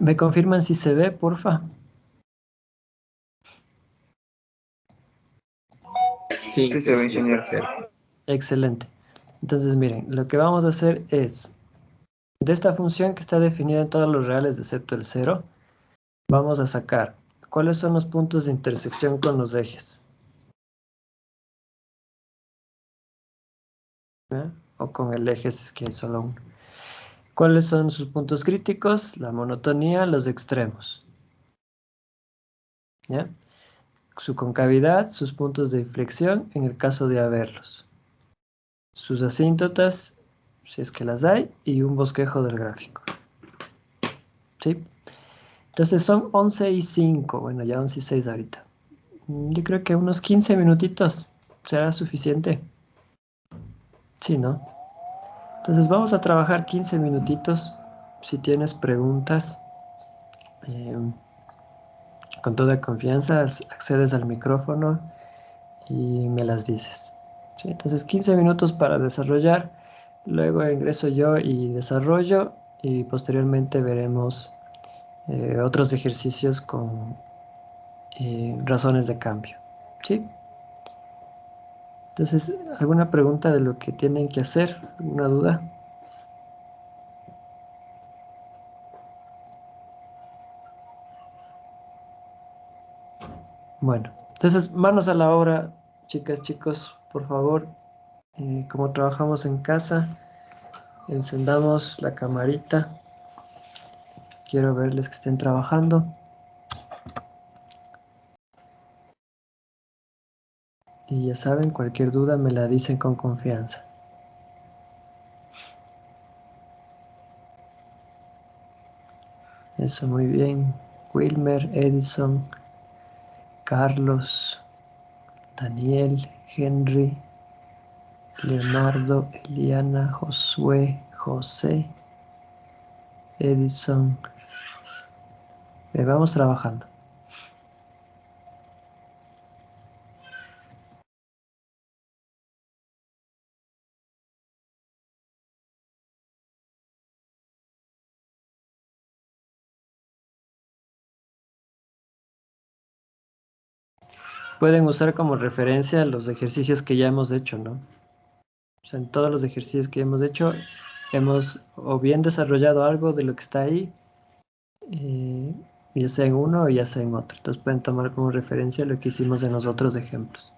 ¿Me confirman si se ve, porfa? Sí, se ve, ingeniero. Excelente. Entonces, miren, lo que vamos a hacer es, de esta función que está definida en todos los reales excepto el cero, vamos a sacar cuáles son los puntos de intersección con los ejes. ¿Ya? O con el eje si es que hay solo uno. ¿Cuáles son sus puntos críticos? La monotonía, los extremos. ¿Ya? Su concavidad, sus puntos de inflexión en el caso de haberlos. Sus asíntotas, si es que las hay, y un bosquejo del gráfico. ¿Sí? Entonces son 11 y 5, bueno, ya 11 y 6 ahorita. Yo creo que unos 15 minutitos será suficiente. Sí, ¿no? Entonces vamos a trabajar 15 minutitos. Si tienes preguntas, eh, con toda confianza accedes al micrófono y me las dices. ¿Sí? Entonces 15 minutos para desarrollar, luego ingreso yo y desarrollo y posteriormente veremos otros ejercicios con razones de cambio. ¿Sí? Entonces, ¿alguna pregunta de lo que tienen que hacer? ¿Alguna duda? Bueno, entonces manos a la obra, chicas, chicos, por favor. Como trabajamos en casa, encendamos la camarita. Quiero verles que estén trabajando. Y ya saben, cualquier duda me la dicen con confianza. Eso, muy bien. Wilmer, Edison, Carlos, Daniel, Henry, Leonardo, Eliana, Josué, José, Edison. Vamos trabajando. Pueden usar como referencia los ejercicios que ya hemos hecho, ¿no? O sea, en todos los ejercicios que hemos hecho, hemos o bien desarrollado algo de lo que está ahí, eh, ya sea en uno o ya sea en otro. Entonces pueden tomar como referencia lo que hicimos en los otros ejemplos.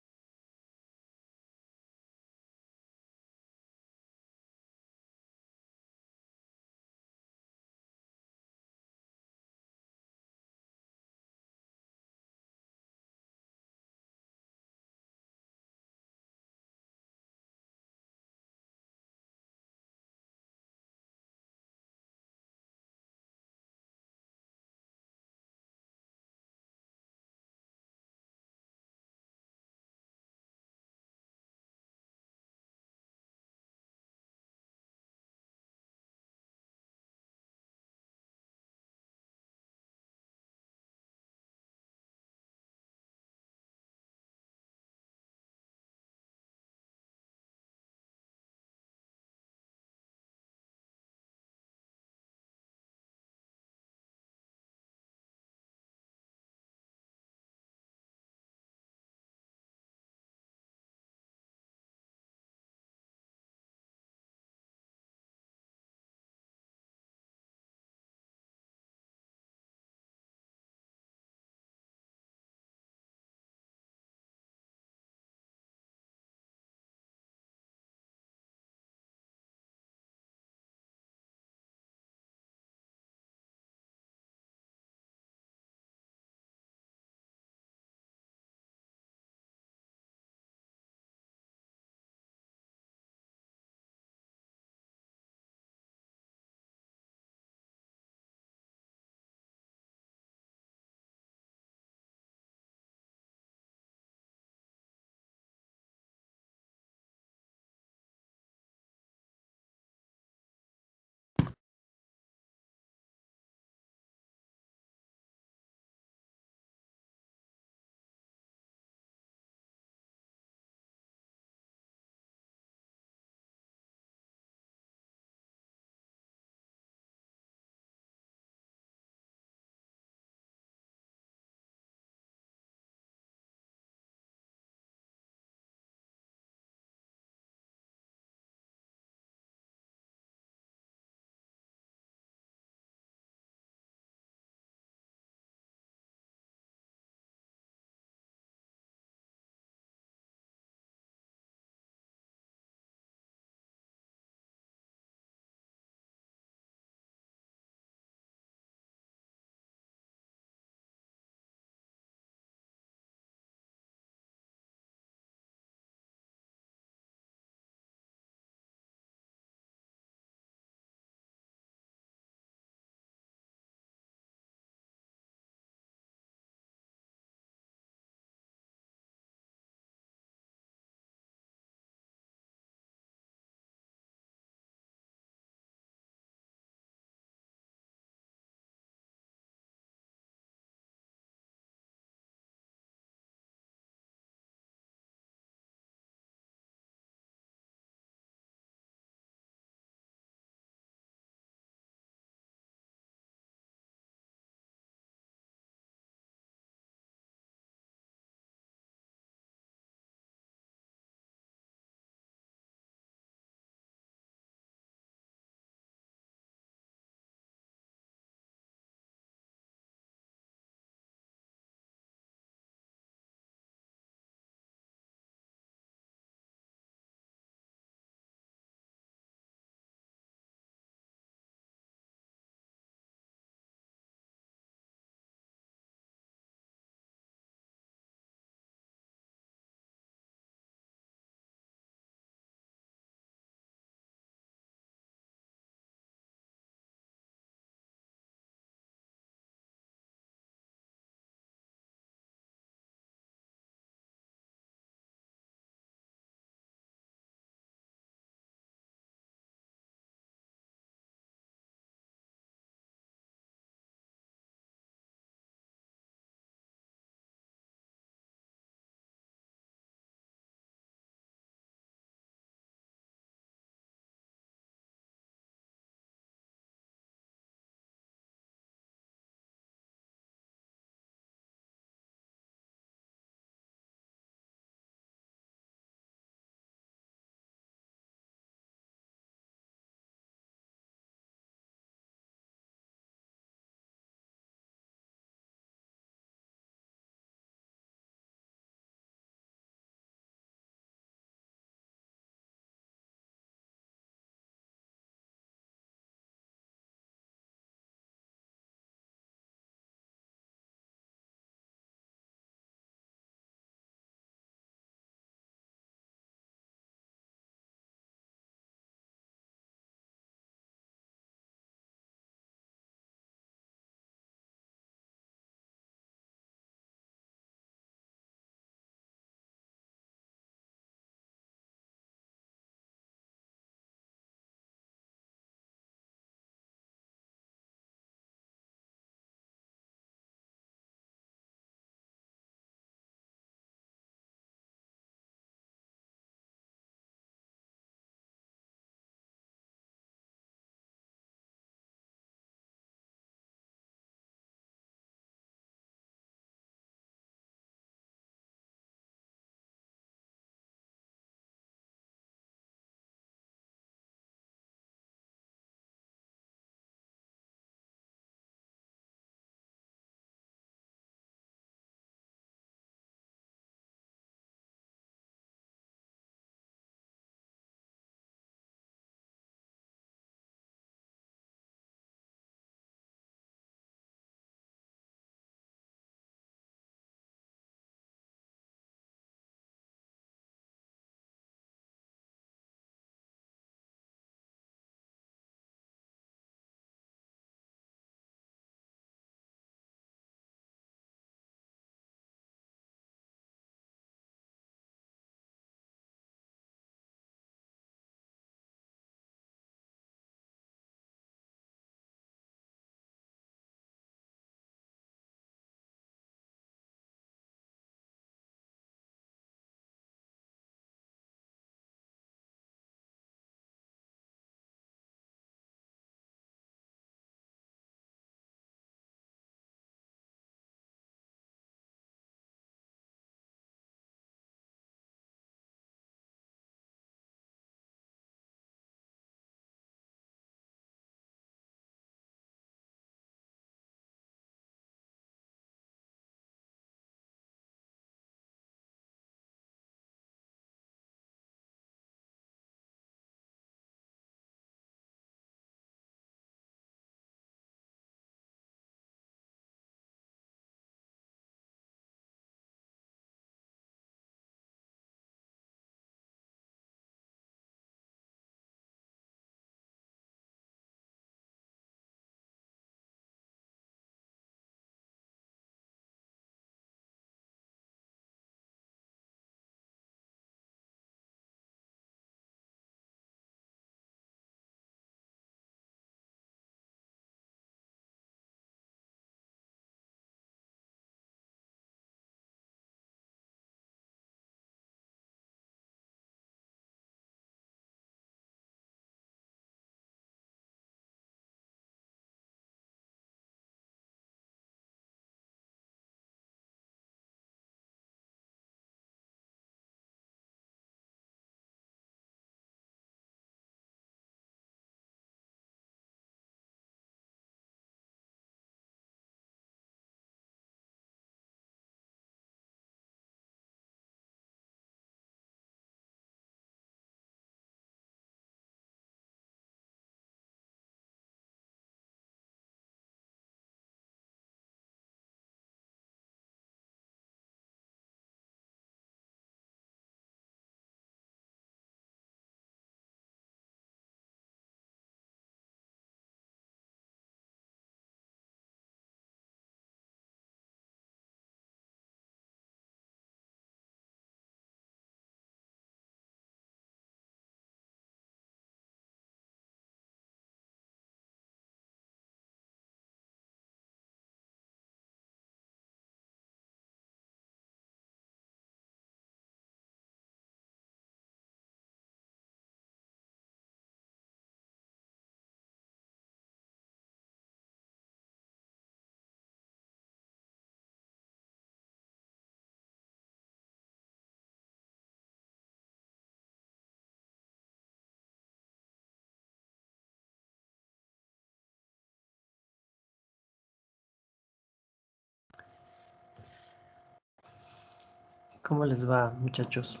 ¿Cómo les va, muchachos?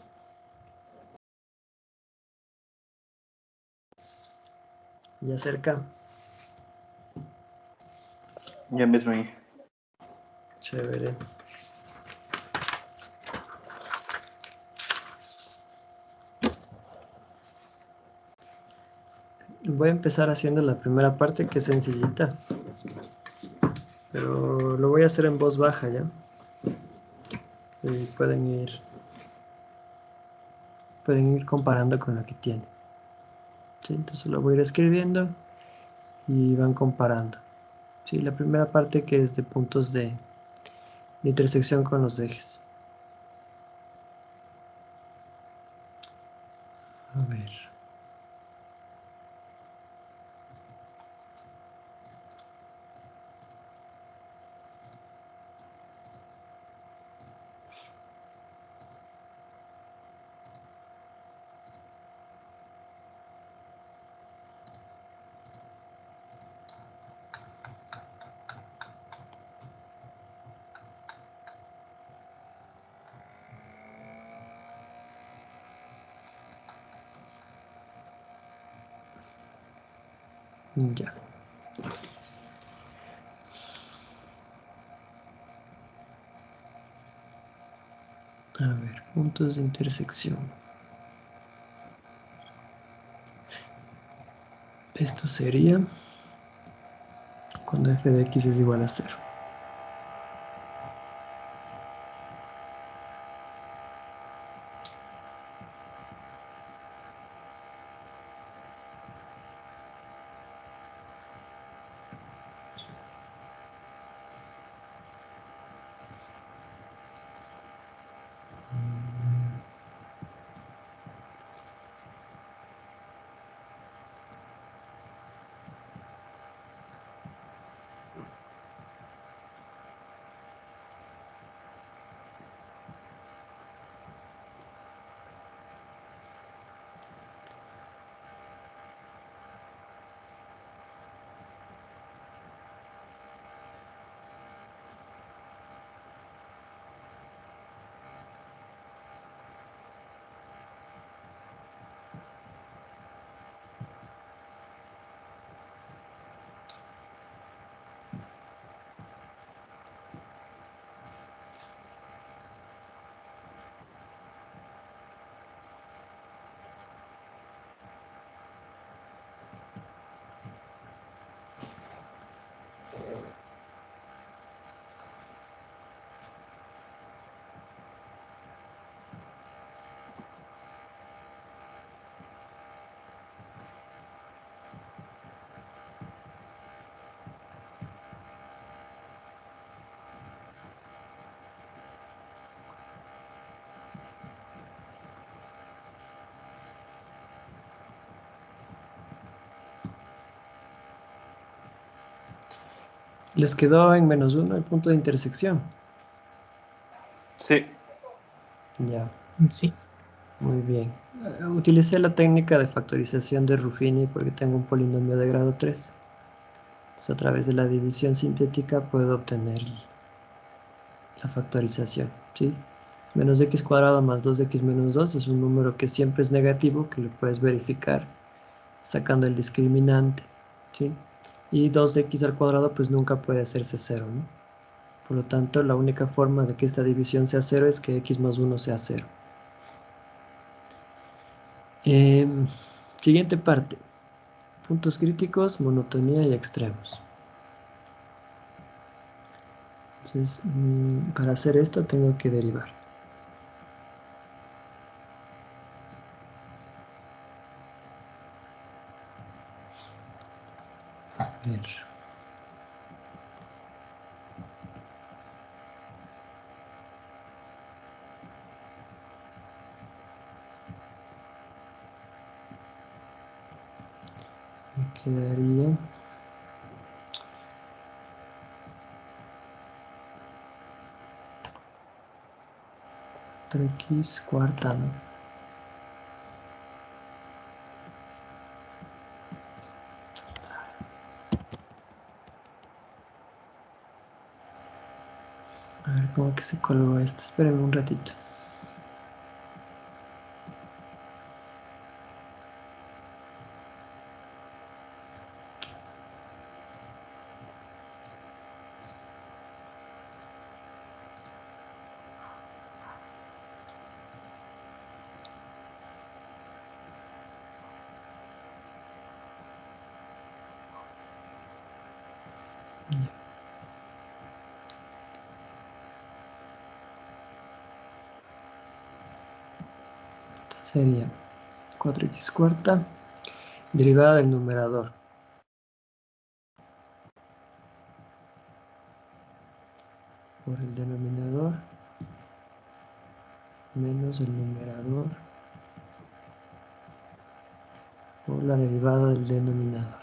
Ya cerca. Ya mismo ahí. Chévere. Voy a empezar haciendo la primera parte, que es sencillita. Pero lo voy a hacer en voz baja, ¿ya? Y pueden ir comparando con lo que tienen. ¿Sí? Entonces lo voy a ir escribiendo y van comparando. ¿Sí? La primera parte, que es de puntos de intersección con los ejes. A ver. Ya. A ver, puntos de intersección. Esto sería cuando f de x es igual a 0. Les quedó en -1 el punto de intersección. Sí. Ya. Sí. Muy bien. Utilicé la técnica de factorización de Ruffini porque tengo un polinomio de grado 3. Entonces, a través de la división sintética puedo obtener la factorización, ¿sí? Menos x cuadrado más 2x menos 2 es un número que siempre es negativo, que lo puedes verificar sacando el discriminante, ¿sí? Y 2x al cuadrado pues nunca puede hacerse 0, ¿no? Por lo tanto, la única forma de que esta división sea 0 es que x más 1 sea 0. Siguiente parte. Puntos críticos, monotonía y extremos. Entonces, para hacer esto tengo que derivar. A ver. Me quedaría 4x cuarta, ¿no? A ver, ¿cómo que se colgó esto? Espérenme un ratito. Sería 4x cuarta, derivada del numerador. Por el denominador menos el numerador por la derivada del denominador.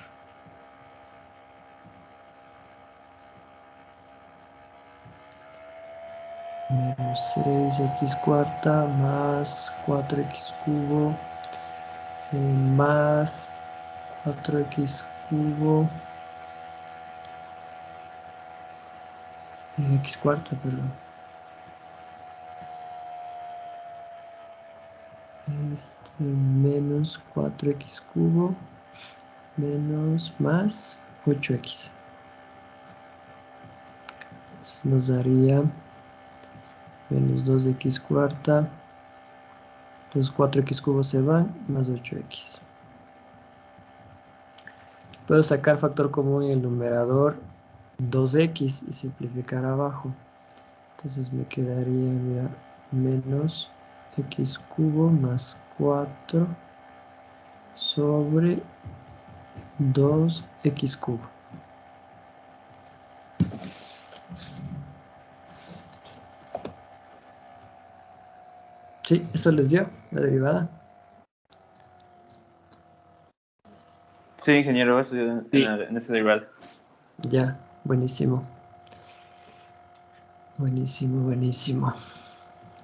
Menos 6x cuarta más 4x cubo más 4x cubo x cuarta, perdón. Menos 4x cubo menos más 8x. Entonces nos daría menos 2x cuarta. Los 4x cubos se van, más 8x. Puedo sacar factor común en el numerador 2x y simplificar abajo. Entonces me quedaría, mira, menos x cubo más 4 sobre 2x cubo. Sí, eso les dio la derivada. Sí, ingeniero, eso en ese derivado. Ya, buenísimo. Buenísimo, buenísimo.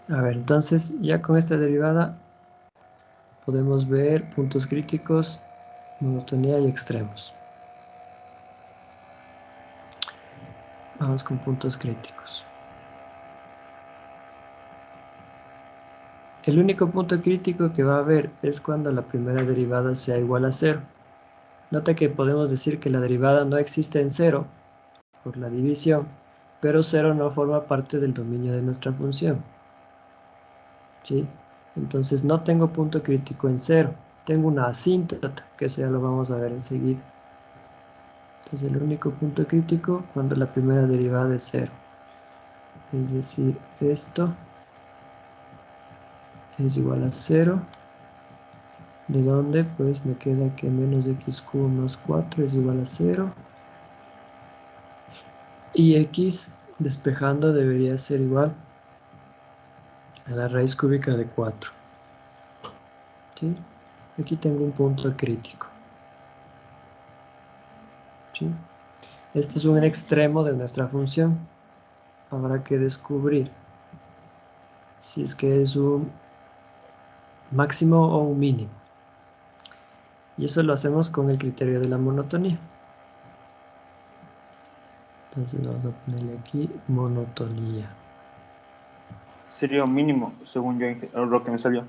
A ver, entonces ya con esta derivada podemos ver puntos críticos, monotonía y extremos. Vamos con puntos críticos. El único punto crítico que va a haber es cuando la primera derivada sea igual a 0. Nota que podemos decir que la derivada no existe en 0 por la división, pero 0 no forma parte del dominio de nuestra función. ¿Sí? Entonces no tengo punto crítico en 0. Tengo una asíntota, que eso ya lo vamos a ver enseguida. Entonces el único punto crítico cuando la primera derivada es 0. Es decir, esto es igual a 0. ¿De dónde? Pues me queda que menos x cubo más 4 es igual a 0. Y x despejando debería ser igual a la raíz cúbica de 4. ¿Sí? Aquí tengo un punto crítico. ¿Sí? Este es un extremo de nuestra función. Habrá que descubrir si es que es un máximo o un mínimo. Y eso lo hacemos con el criterio de la monotonía. Entonces vamos a ponerle aquí monotonía. Sería un mínimo, según yo, lo que me salió.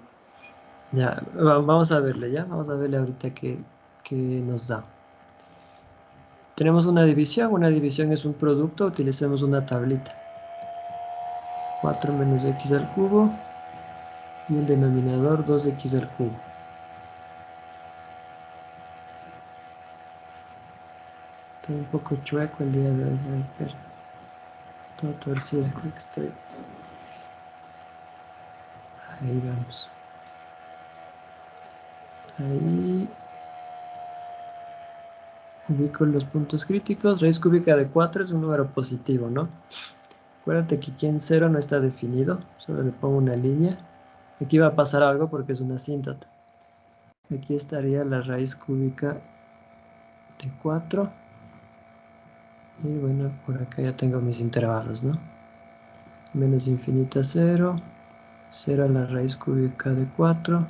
Ya, vamos a verle, ¿ya? Vamos a verle ahorita qué nos da. Tenemos una división es un producto, utilicemos una tablita. 4 menos x al cubo y el denominador 2x al cubo. Estoy un poco chueco el día de hoy, pero todo torcido, creo que estoy. Ahí vamos. Ahí ubico los puntos críticos. Raíz cúbica de 4 es un número positivo, ¿no? Acuérdate que aquí en 0 no está definido, solo le pongo una línea. Aquí va a pasar algo porque es una asíntota. Aquí estaría la raíz cúbica de 4. Y bueno, por acá ya tengo mis intervalos, ¿no? Menos infinito a 0. 0 a la raíz cúbica de 4.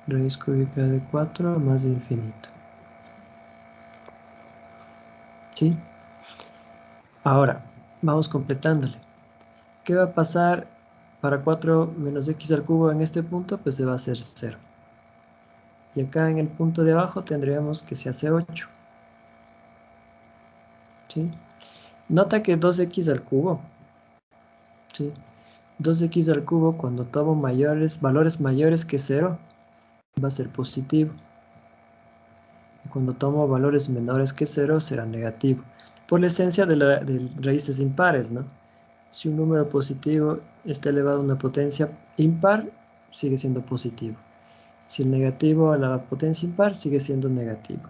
Raíz cúbica de 4 más infinito. ¿Sí? Ahora, vamos completándole. ¿Qué va a pasar para 4 menos x al cubo en este punto? Pues se va a hacer 0. Y acá en el punto de abajo tendríamos que se hace 8. ¿Sí? Nota que 2x al cubo. ¿Sí? 2x al cubo cuando tomo valores mayores que 0 va a ser positivo. Y cuando tomo valores menores que 0 será negativo. por la esencia de raíces impares, ¿no? Si un número positivo está elevado a una potencia impar, sigue siendo positivo. Si el negativo a la potencia impar, sigue siendo negativo.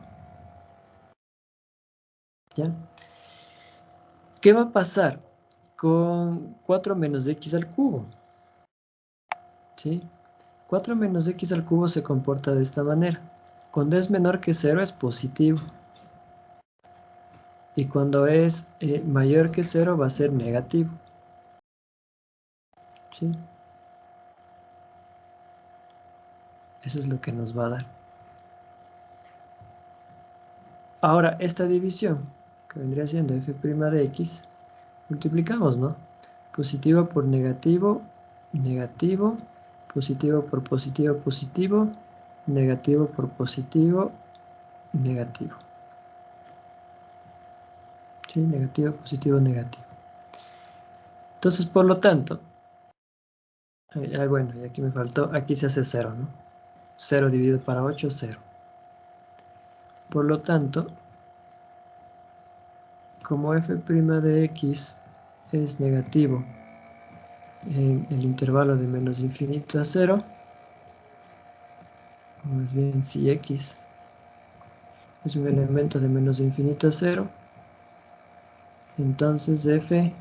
¿Ya? ¿Qué va a pasar con 4 menos x al cubo? ¿Sí? 4 menos x al cubo se comporta de esta manera. Cuando es menor que 0 es positivo. Y cuando es mayor que 0 va a ser negativo. ¿Sí? Eso es lo que nos va a dar. Ahora, esta división, que vendría siendo f' de x, multiplicamos, ¿no? Positivo por negativo, negativo, positivo por positivo, positivo, negativo por positivo, negativo. ¿Sí? Negativo, positivo, negativo. Entonces, por lo tanto, bueno, y aquí me faltó, aquí se hace 0, ¿no? 0 dividido para 8, 0. Por lo tanto, como f' de x es negativo en el intervalo de menos infinito a 0, o más bien si x es un elemento de menos infinito a 0, entonces f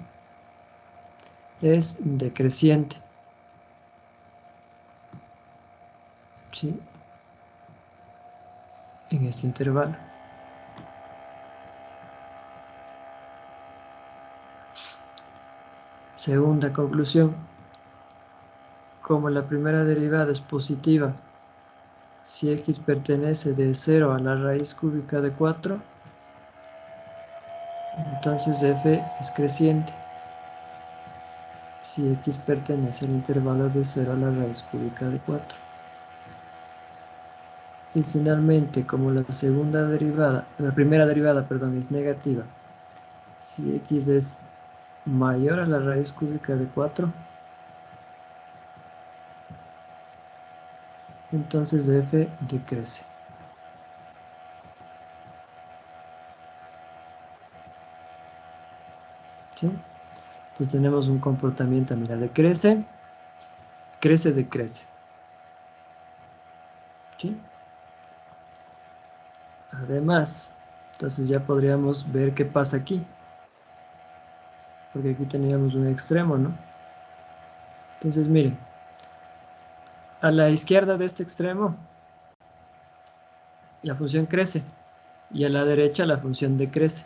es decreciente. ¿Sí? En este intervalo. Segunda conclusión. Como la primera derivada es positiva, si x pertenece de 0 a la raíz cúbica de 4, entonces f es creciente. Si x pertenece al intervalo de 0 a la raíz cúbica de 4. Y finalmente, como la primera derivada, perdón, es negativa, si x es mayor a la raíz cúbica de 4, entonces f decrece. ¿Sí? Entonces tenemos un comportamiento, mira, decrece, crece, decrece. ¿Sí? Además, entonces ya podríamos ver qué pasa aquí. Porque aquí teníamos un extremo, ¿no? Entonces, miren, a la izquierda de este extremo, la función crece. Y a la derecha la función decrece.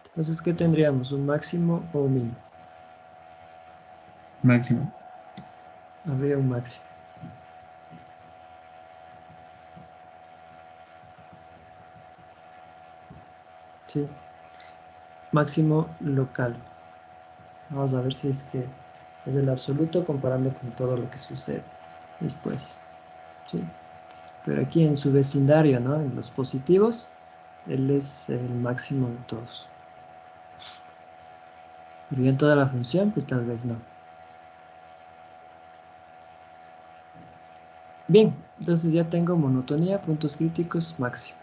Entonces, ¿qué tendríamos? ¿Un máximo o un mínimo? Máximo. Habría un máximo. ¿Sí? Máximo local. Vamos a ver si es que es el absoluto comparando con todo lo que sucede después. ¿Sí? Pero aquí en su vecindario, ¿no? En los positivos, él es el máximo de todos. Pero ya en toda la función, pues tal vez no. Bien, entonces ya tengo monotonía, puntos críticos, máximo.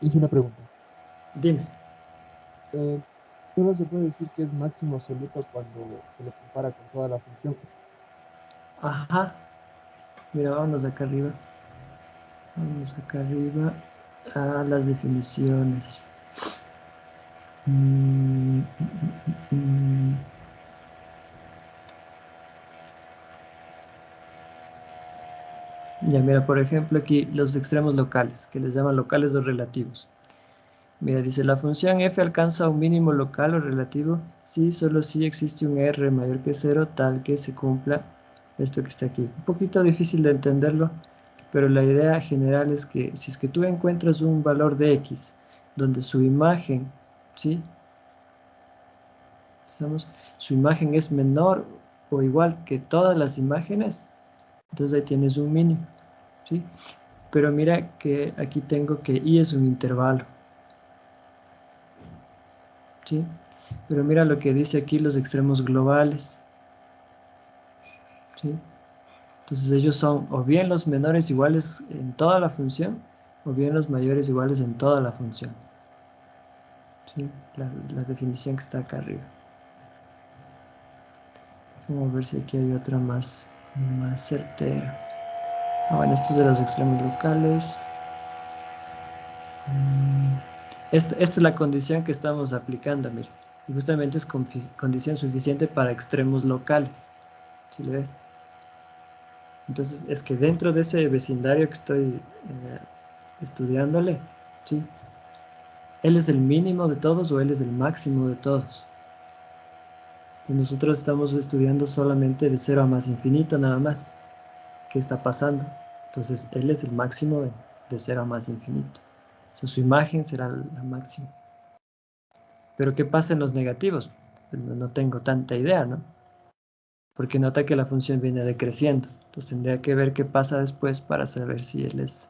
Hice una pregunta. Dime. Solo se puede decir que es máximo absoluto cuando se lo compara con toda la función. Ajá. Mira, vámonos acá arriba. Vamos acá arriba a las definiciones. Mm, mm, mm, mm. Ya, mira, por ejemplo, aquí los extremos locales, que les llaman locales o relativos. Mira, dice, la función f alcanza un mínimo local o relativo si solo si existe un r mayor que 0 tal que se cumpla esto que está aquí. Un poquito difícil de entenderlo, pero la idea general es que si es que tú encuentras un valor de x donde su imagen, ¿sí? Su imagen es menor o igual que todas las imágenes, entonces ahí tienes un mínimo, ¿sí? Pero mira que aquí tengo que y es un intervalo, ¿sí? Pero mira lo que dice aquí los extremos globales, ¿sí? Entonces ellos son o bien los menores iguales en toda la función, o bien los mayores o iguales en toda la función. ¿Sí? La definición que está acá arriba. Vamos a ver si aquí hay otra más certera. Bueno, esto es de los extremos locales. Esta es la condición que estamos aplicando, mira. Y justamente es condición suficiente para extremos locales. ¿Sí lo ves? Entonces, es que dentro de ese vecindario que estoy estudiándole, ¿sí? ¿Él es el mínimo de todos o él es el máximo de todos? Y nosotros estamos estudiando solamente de 0 a más infinito nada más. ¿Qué está pasando? Entonces, él es el máximo de 0 a más infinito. O sea, su imagen será la máxima. Pero ¿qué pasa en los negativos? No tengo tanta idea, ¿no? Porque nota que la función viene decreciendo. Entonces tendría que ver qué pasa después para saber si él es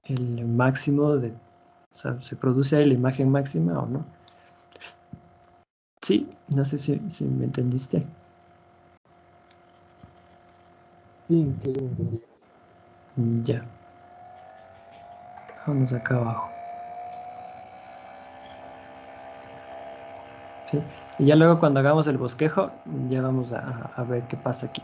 el máximo de... O sea, ¿se produce ahí la imagen máxima o no? Sí, no sé si me entendiste. Sí, que lo entendí. Ya. Vamos acá abajo. ¿Sí? Y ya luego cuando hagamos el bosquejo, ya vamos a ver qué pasa aquí.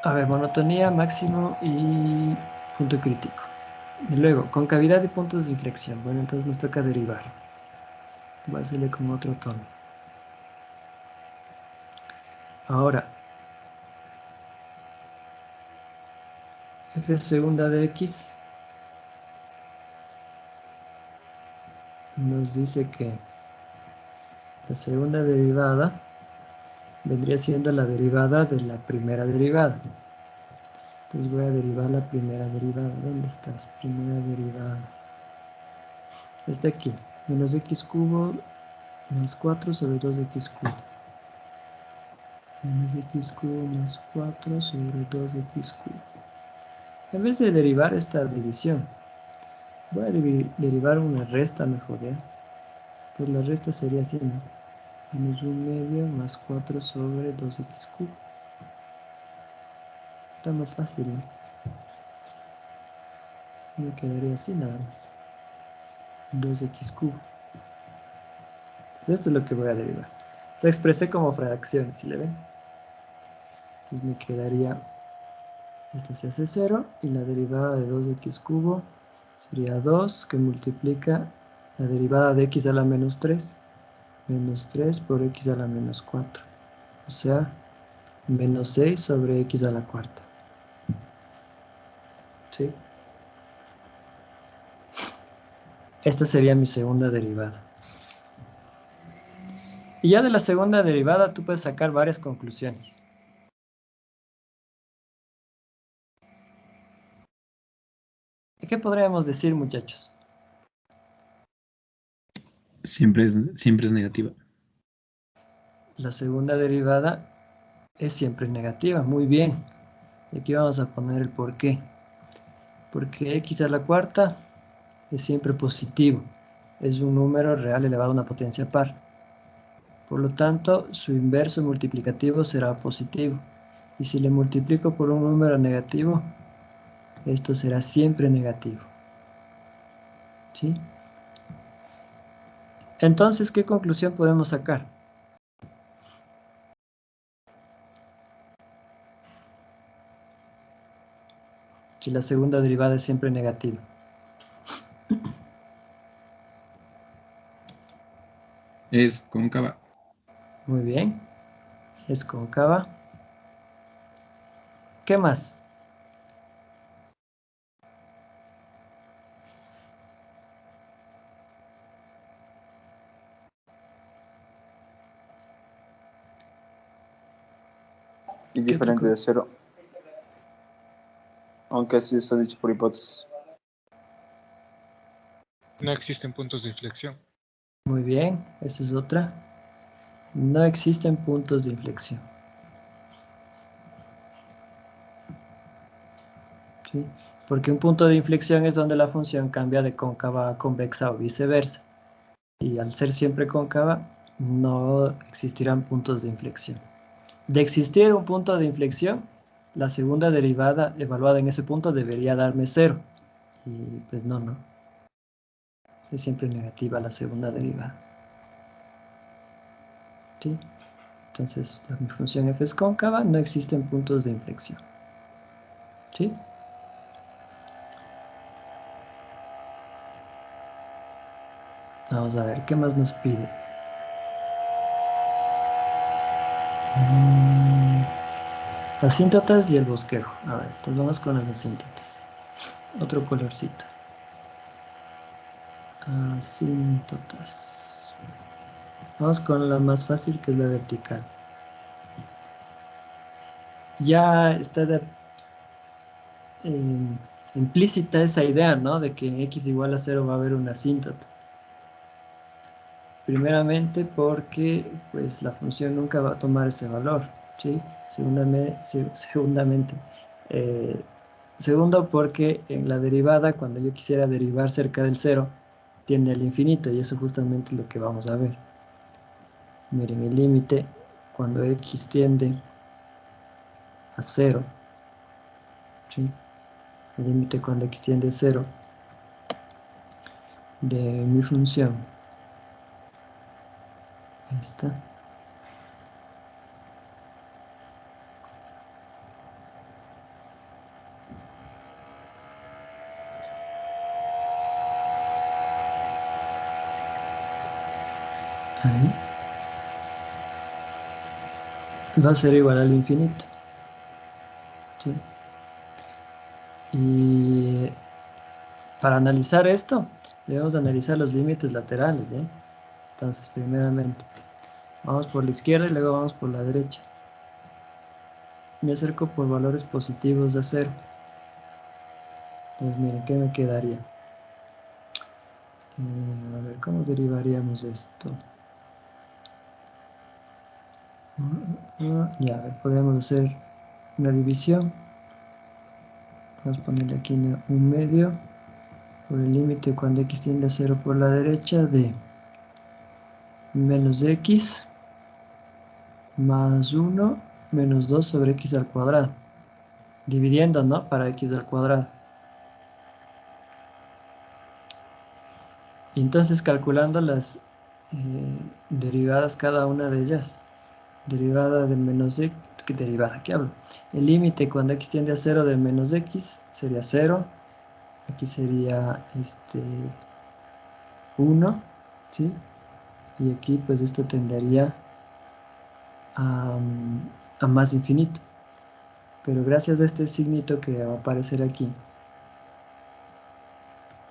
A ver, monotonía, máximo y punto crítico. Y luego, concavidad y puntos de inflexión. Bueno, entonces nos toca derivar. Voy a hacerle con otro tono. Ahora, f segunda de x nos dice que la segunda derivada vendría siendo la derivada de la primera derivada. Entonces voy a derivar la primera derivada. ¿Dónde estás? Primera derivada. Está aquí. Menos x cubo más 4 sobre 2x cubo. Menos x cubo más 4 sobre 2x cubo. En vez de derivar esta división, voy a derivar una resta mejor, ¿ya? Entonces la resta sería así, ¿no? Menos 1/2 más 4 sobre 2x cubo. Está más fácil, ¿no? Me quedaría así nada más. 2x cubo. Pues esto es lo que voy a derivar. O sea, expresé como fracciones, ¿sí le ven? Entonces me quedaría, esto se hace 0, y la derivada de 2x cubo sería 2, que multiplica la derivada de x a la menos 3, menos 3 por x a la menos 4. O sea, menos 6 sobre x a la cuarta. ¿Sí? Esta sería mi segunda derivada. Y ya de la segunda derivada tú puedes sacar varias conclusiones. ¿Qué podríamos decir, muchachos? Siempre es negativa. La segunda derivada es siempre negativa. Muy bien. Y aquí vamos a poner el por qué. Porque x a la cuarta es siempre positivo. Es un número real elevado a una potencia par. Por lo tanto, su inverso multiplicativo será positivo. Y si le multiplico por un número negativo, esto será siempre negativo. ¿Sí? Entonces, ¿qué conclusión podemos sacar? Si la segunda derivada es siempre negativa. Es cóncava. Muy bien. Es cóncava. ¿Qué más? Y ¿Qué otro diferente de 0. Aunque así está dicho por hipótesis. No existen puntos de inflexión. Muy bien. Esa es otra. No existen puntos de inflexión. ¿Sí? Porque un punto de inflexión es donde la función cambia de cóncava a convexa o viceversa. Y al ser siempre cóncava, no existirán puntos de inflexión. De existir un punto de inflexión, la segunda derivada evaluada en ese punto debería darme 0. Y pues no. Es siempre negativa la segunda derivada. ¿Sí? Entonces, mi función f es cóncava, no existen puntos de inflexión. ¿Sí? Vamos a ver, ¿qué más nos pide? Asíntotas y el bosquejo. A ver, entonces vamos con las asíntotas. Otro colorcito. Asíntotas. Vamos con la más fácil, que es la vertical. Ya está implícita esa idea, ¿no? De que en x igual a 0 va a haber una asíntota. Primeramente porque pues la función nunca va a tomar ese valor, ¿sí? Segundo porque en la derivada, cuando yo quisiera derivar cerca del 0, tiende al infinito, y eso justamente es lo que vamos a ver. Miren, el límite cuando x tiende a 0, ¿sí? El límite cuando x tiende a 0 de mi función. Ahí está. Ahí. Va a ser igual al infinito. ¿Sí? Y para analizar esto, debemos analizar los límites laterales, ¿eh? Entonces, primeramente, vamos por la izquierda y luego vamos por la derecha. Me acerco por valores positivos de 0. Entonces, miren, ¿qué me quedaría? A ver, ¿cómo derivaríamos esto? Ya, a ver, podemos hacer una división. Vamos a ponerle aquí un medio por el límite cuando x tiende a 0 por la derecha de menos x más 1 menos 2 sobre x al cuadrado. Dividiendo, ¿no? Para x al cuadrado. Y entonces calculando las derivadas cada una de ellas. Derivada de menos x, ¿qué derivada? ¿Qué hablo? El límite cuando x tiende a 0 de menos x sería 0. Aquí sería 1, ¿sí? Y aquí pues esto tendería a más infinito. Pero gracias a este signito que va a aparecer aquí,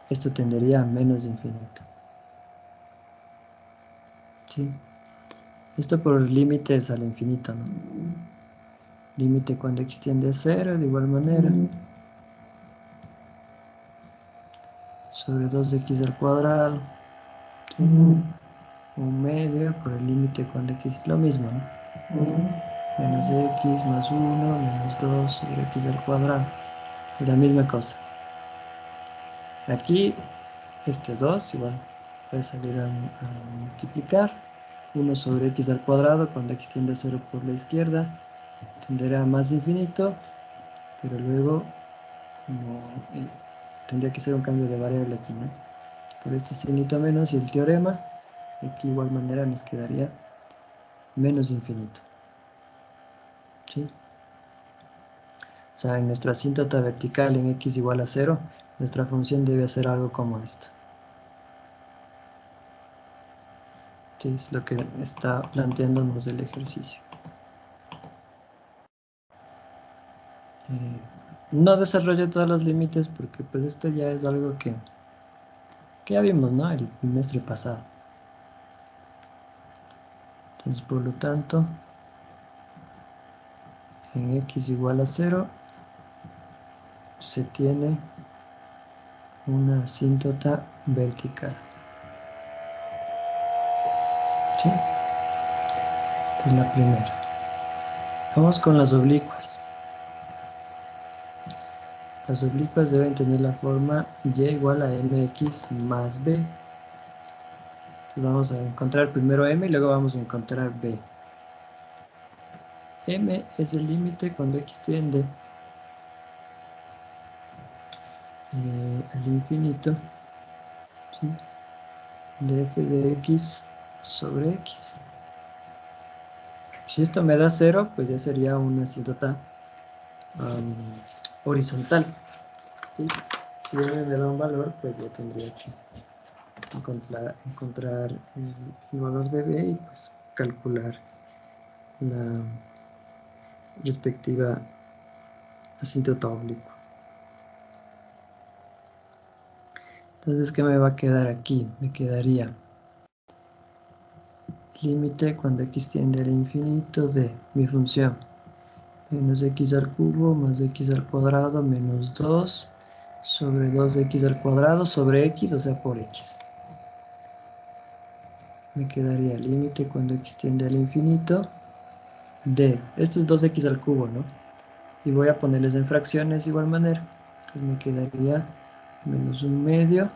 esto tendería a menos infinito. ¿Sí? Esto por límites al infinito, ¿no? Límite cuando x tiende a 0, de igual manera. Sobre 2x al cuadrado. ¿Sí? Un medio por el límite cuando x es lo mismo, ¿no? Menos x más 1 menos 2 sobre x al cuadrado. Es la misma cosa. Aquí, 2 igual puede salir a multiplicar. 1 sobre x al cuadrado cuando x tiende a 0 por la izquierda tenderá a más infinito, pero luego tendría que ser un cambio de variable aquí, ¿no? Por este signito menos y el teorema, aquí de igual manera nos quedaría menos infinito. ¿Sí? O sea, en nuestra asíntota vertical en x igual a 0, nuestra función debe hacer algo como esto. ¿Sí? Es lo que está planteándonos el ejercicio. No desarrollo todos los límites porque pues esto ya es algo que ya vimos, ¿no? El trimestre pasado. Entonces, por lo tanto, en x igual a 0 se tiene una asíntota vertical. ¿Sí? Es la primera. Vamos con las oblicuas. Las oblicuas deben tener la forma y igual a mx más b. Entonces vamos a encontrar primero m y luego vamos a encontrar b. m es el límite cuando x tiende al infinito, ¿sí? De f de x sobre x. Si esto me da 0, pues ya sería una asíntota horizontal, ¿sí? Si m me da un valor, pues ya tendría que encontrar el valor de b y pues calcular la respectiva asíntota oblicua. Entonces, ¿qué me va a quedar aquí? Me quedaría límite cuando x tiende al infinito de mi función menos x al cubo más x al cuadrado menos 2 sobre 2x al cuadrado sobre x, o sea, por x. Me quedaría límite cuando x tiende al infinito de, esto es 2x al cubo, ¿no? Y voy a ponerles en fracciones de igual manera. Entonces me quedaría menos 1/2.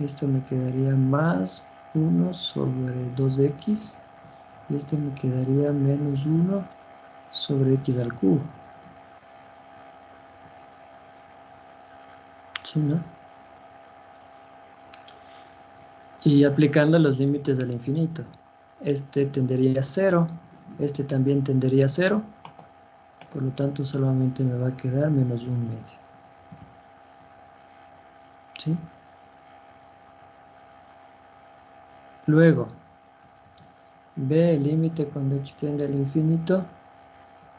Esto me quedaría más 1 sobre 2x. Y esto me quedaría menos 1 sobre x al cubo. ¿Sí, no? Y aplicando los límites al infinito. Este tendería a 0. Este también tendería a 0. Por lo tanto, solamente me va a quedar menos 1/2. ¿Sí? Luego, ve el límite cuando x tiende al infinito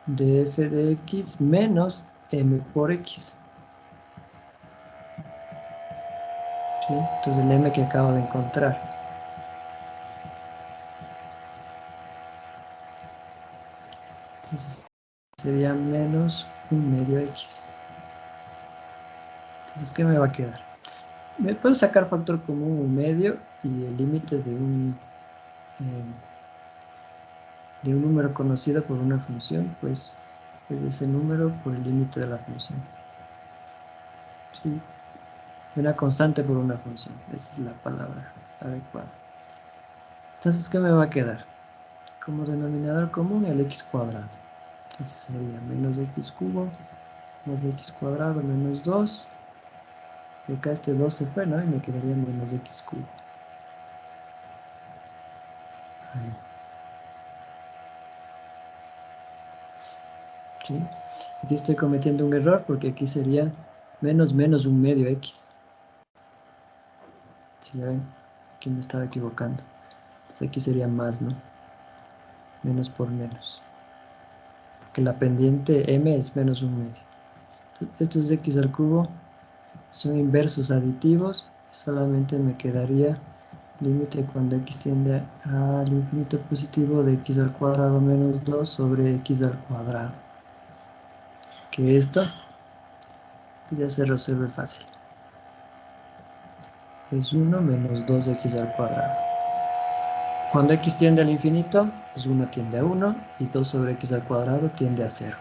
de f de x menos m por x. ¿Sí? Entonces el m que acabo de encontrar. Entonces sería menos 1/2x. Entonces, ¿qué me va a quedar? Me puedo sacar factor común 1/2 y el límite de un número conocido por una función, pues es ese número por el límite de la función. ¿Sí? Una constante por una función. Esa es la palabra adecuada. Entonces, ¿qué me va a quedar? Como denominador común el x cuadrado. Entonces sería menos x cubo más x cuadrado menos 2. Y acá este 2 se fue, ¿no? Y me quedaría menos x cubo. Ahí. ¿Sí? Aquí estoy cometiendo un error porque aquí sería menos 1/2 x. ¿Sí ya ven? Aquí me estaba equivocando. Entonces aquí sería más, ¿no? Menos por menos. Porque la pendiente m es menos 1/2. Estos x al cubo son inversos aditivos. Solamente me quedaría límite cuando x tiende al infinito positivo de x al cuadrado menos 2 sobre x al cuadrado. Que esto ya se resuelve fácil. Es 1 menos 2x al cuadrado. Cuando x tiende al infinito, pues 1 tiende a 1 y 2 sobre x al cuadrado tiende a 0.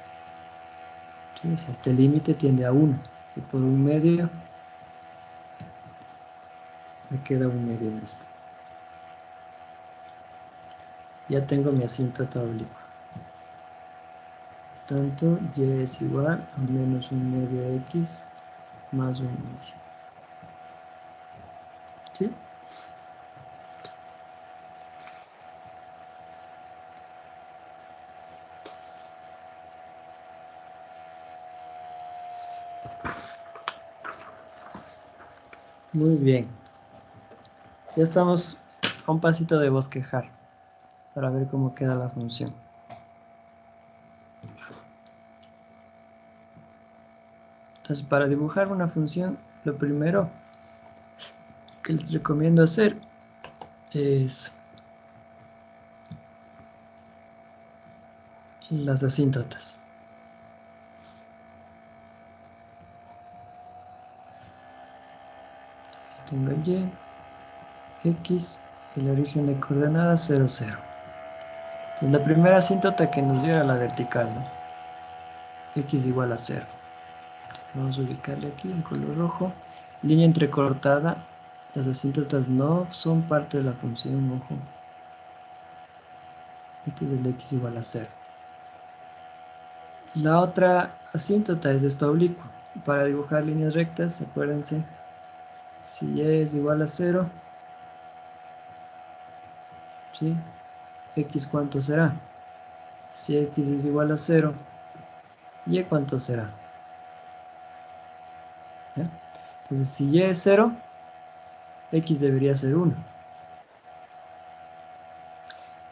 Entonces este límite tiende a 1 y por 1/2 me queda 1/2 mismo. Ya tengo mi asíntota oblicua. Tanto y es igual a menos 1/2x más 1/2. ¿Sí? Muy bien. Ya estamos a un pasito de bosquejar para ver cómo queda la función. Entonces, para dibujar una función, lo primero que les recomiendo hacer es las asíntotas. Aquí tengo y, x, y el origen de coordenadas 0, 0. Entonces, la primera asíntota que nos dio era la vertical, ¿no? X igual a 0. Vamos a ubicarle aquí en color rojo. Línea entrecortada. Las asíntotas no son parte de la función, ojo. Este es el x igual a 0. La otra asíntota es esta oblicua. Para dibujar líneas rectas, acuérdense, si y es igual a 0, ¿sí? X ¿cuánto será? Si X es igual a 0, ¿Y cuánto será? ¿Ya? Entonces, si Y es 0, X debería ser 1.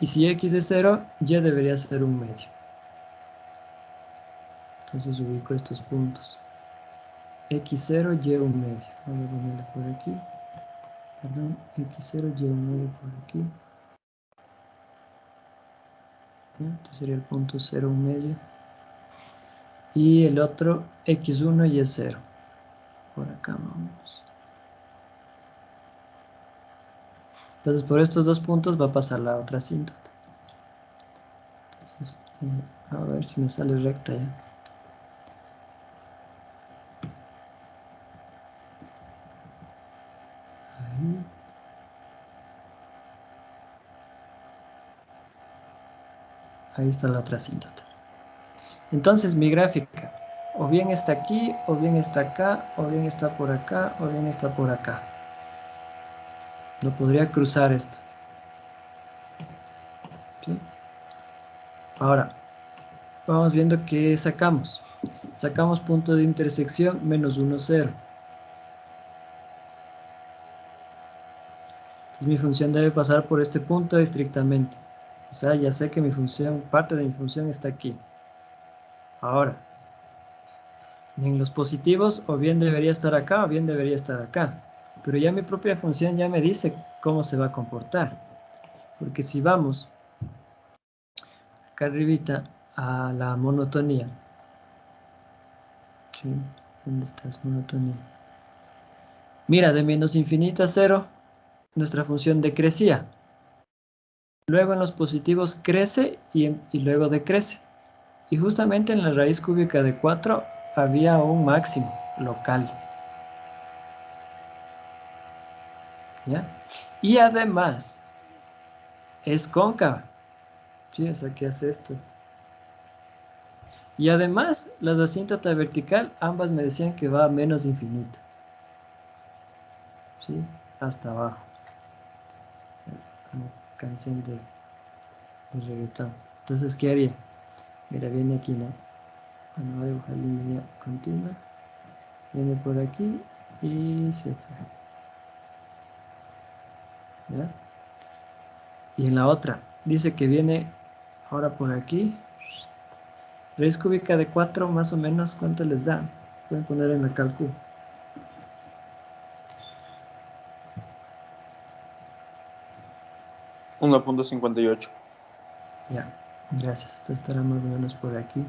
Y si X es 0, Y debería ser 1/2. Entonces ubico estos puntos. X0, Y 1/2. Voy a ponerle por aquí. Perdón, X0, Y 1/2 por aquí. Este sería el punto 0, 1/2. Y el otro, X1, Y 0. Por acá vamos. Entonces por estos dos puntos va a pasar la otra asíntota. Entonces, a ver si me sale recta ya. Ahí. Ahí está la otra asíntota. Entonces mi gráfica o bien está aquí, o bien está acá, o bien está por acá, o bien está por acá. No podría cruzar esto. ¿Sí? Ahora, vamos viendo qué sacamos. Sacamos punto de intersección menos 1, 0. Entonces mi función debe pasar por este punto estrictamente. O sea, ya sé que mi función, parte de mi función está aquí. Ahora, en los positivos o bien debería estar acá o bien debería estar acá. Pero ya mi propia función ya me dice cómo se va a comportar. Porque si vamos acá arribita a la monotonía. ¿Sí? ¿Dónde estás, monotonía? Mira, de menos infinito a 0, nuestra función decrecía. Luego en los positivos crece y luego decrece. Y justamente en la raíz cúbica de 4 había un máximo local. ¿Ya? Y además es cóncava. Sí, o sea, ¿qué hace esto? Y además, las asíntota vertical, ambas me decían que va a menos infinito. ¿Sí? Hasta abajo. Como canción de reggaetón. Entonces, ¿qué haría? Mira, viene aquí, ¿no? Bueno, voy a dibujar línea continua. Viene por aquí y se fue. ¿Ya? Y en la otra, dice que viene ahora por aquí. Raíz cúbica de 4, más o menos, ¿cuánto les da? Pueden poner en la cálculo. 1.58. Ya, gracias. Esto estará más o menos por aquí.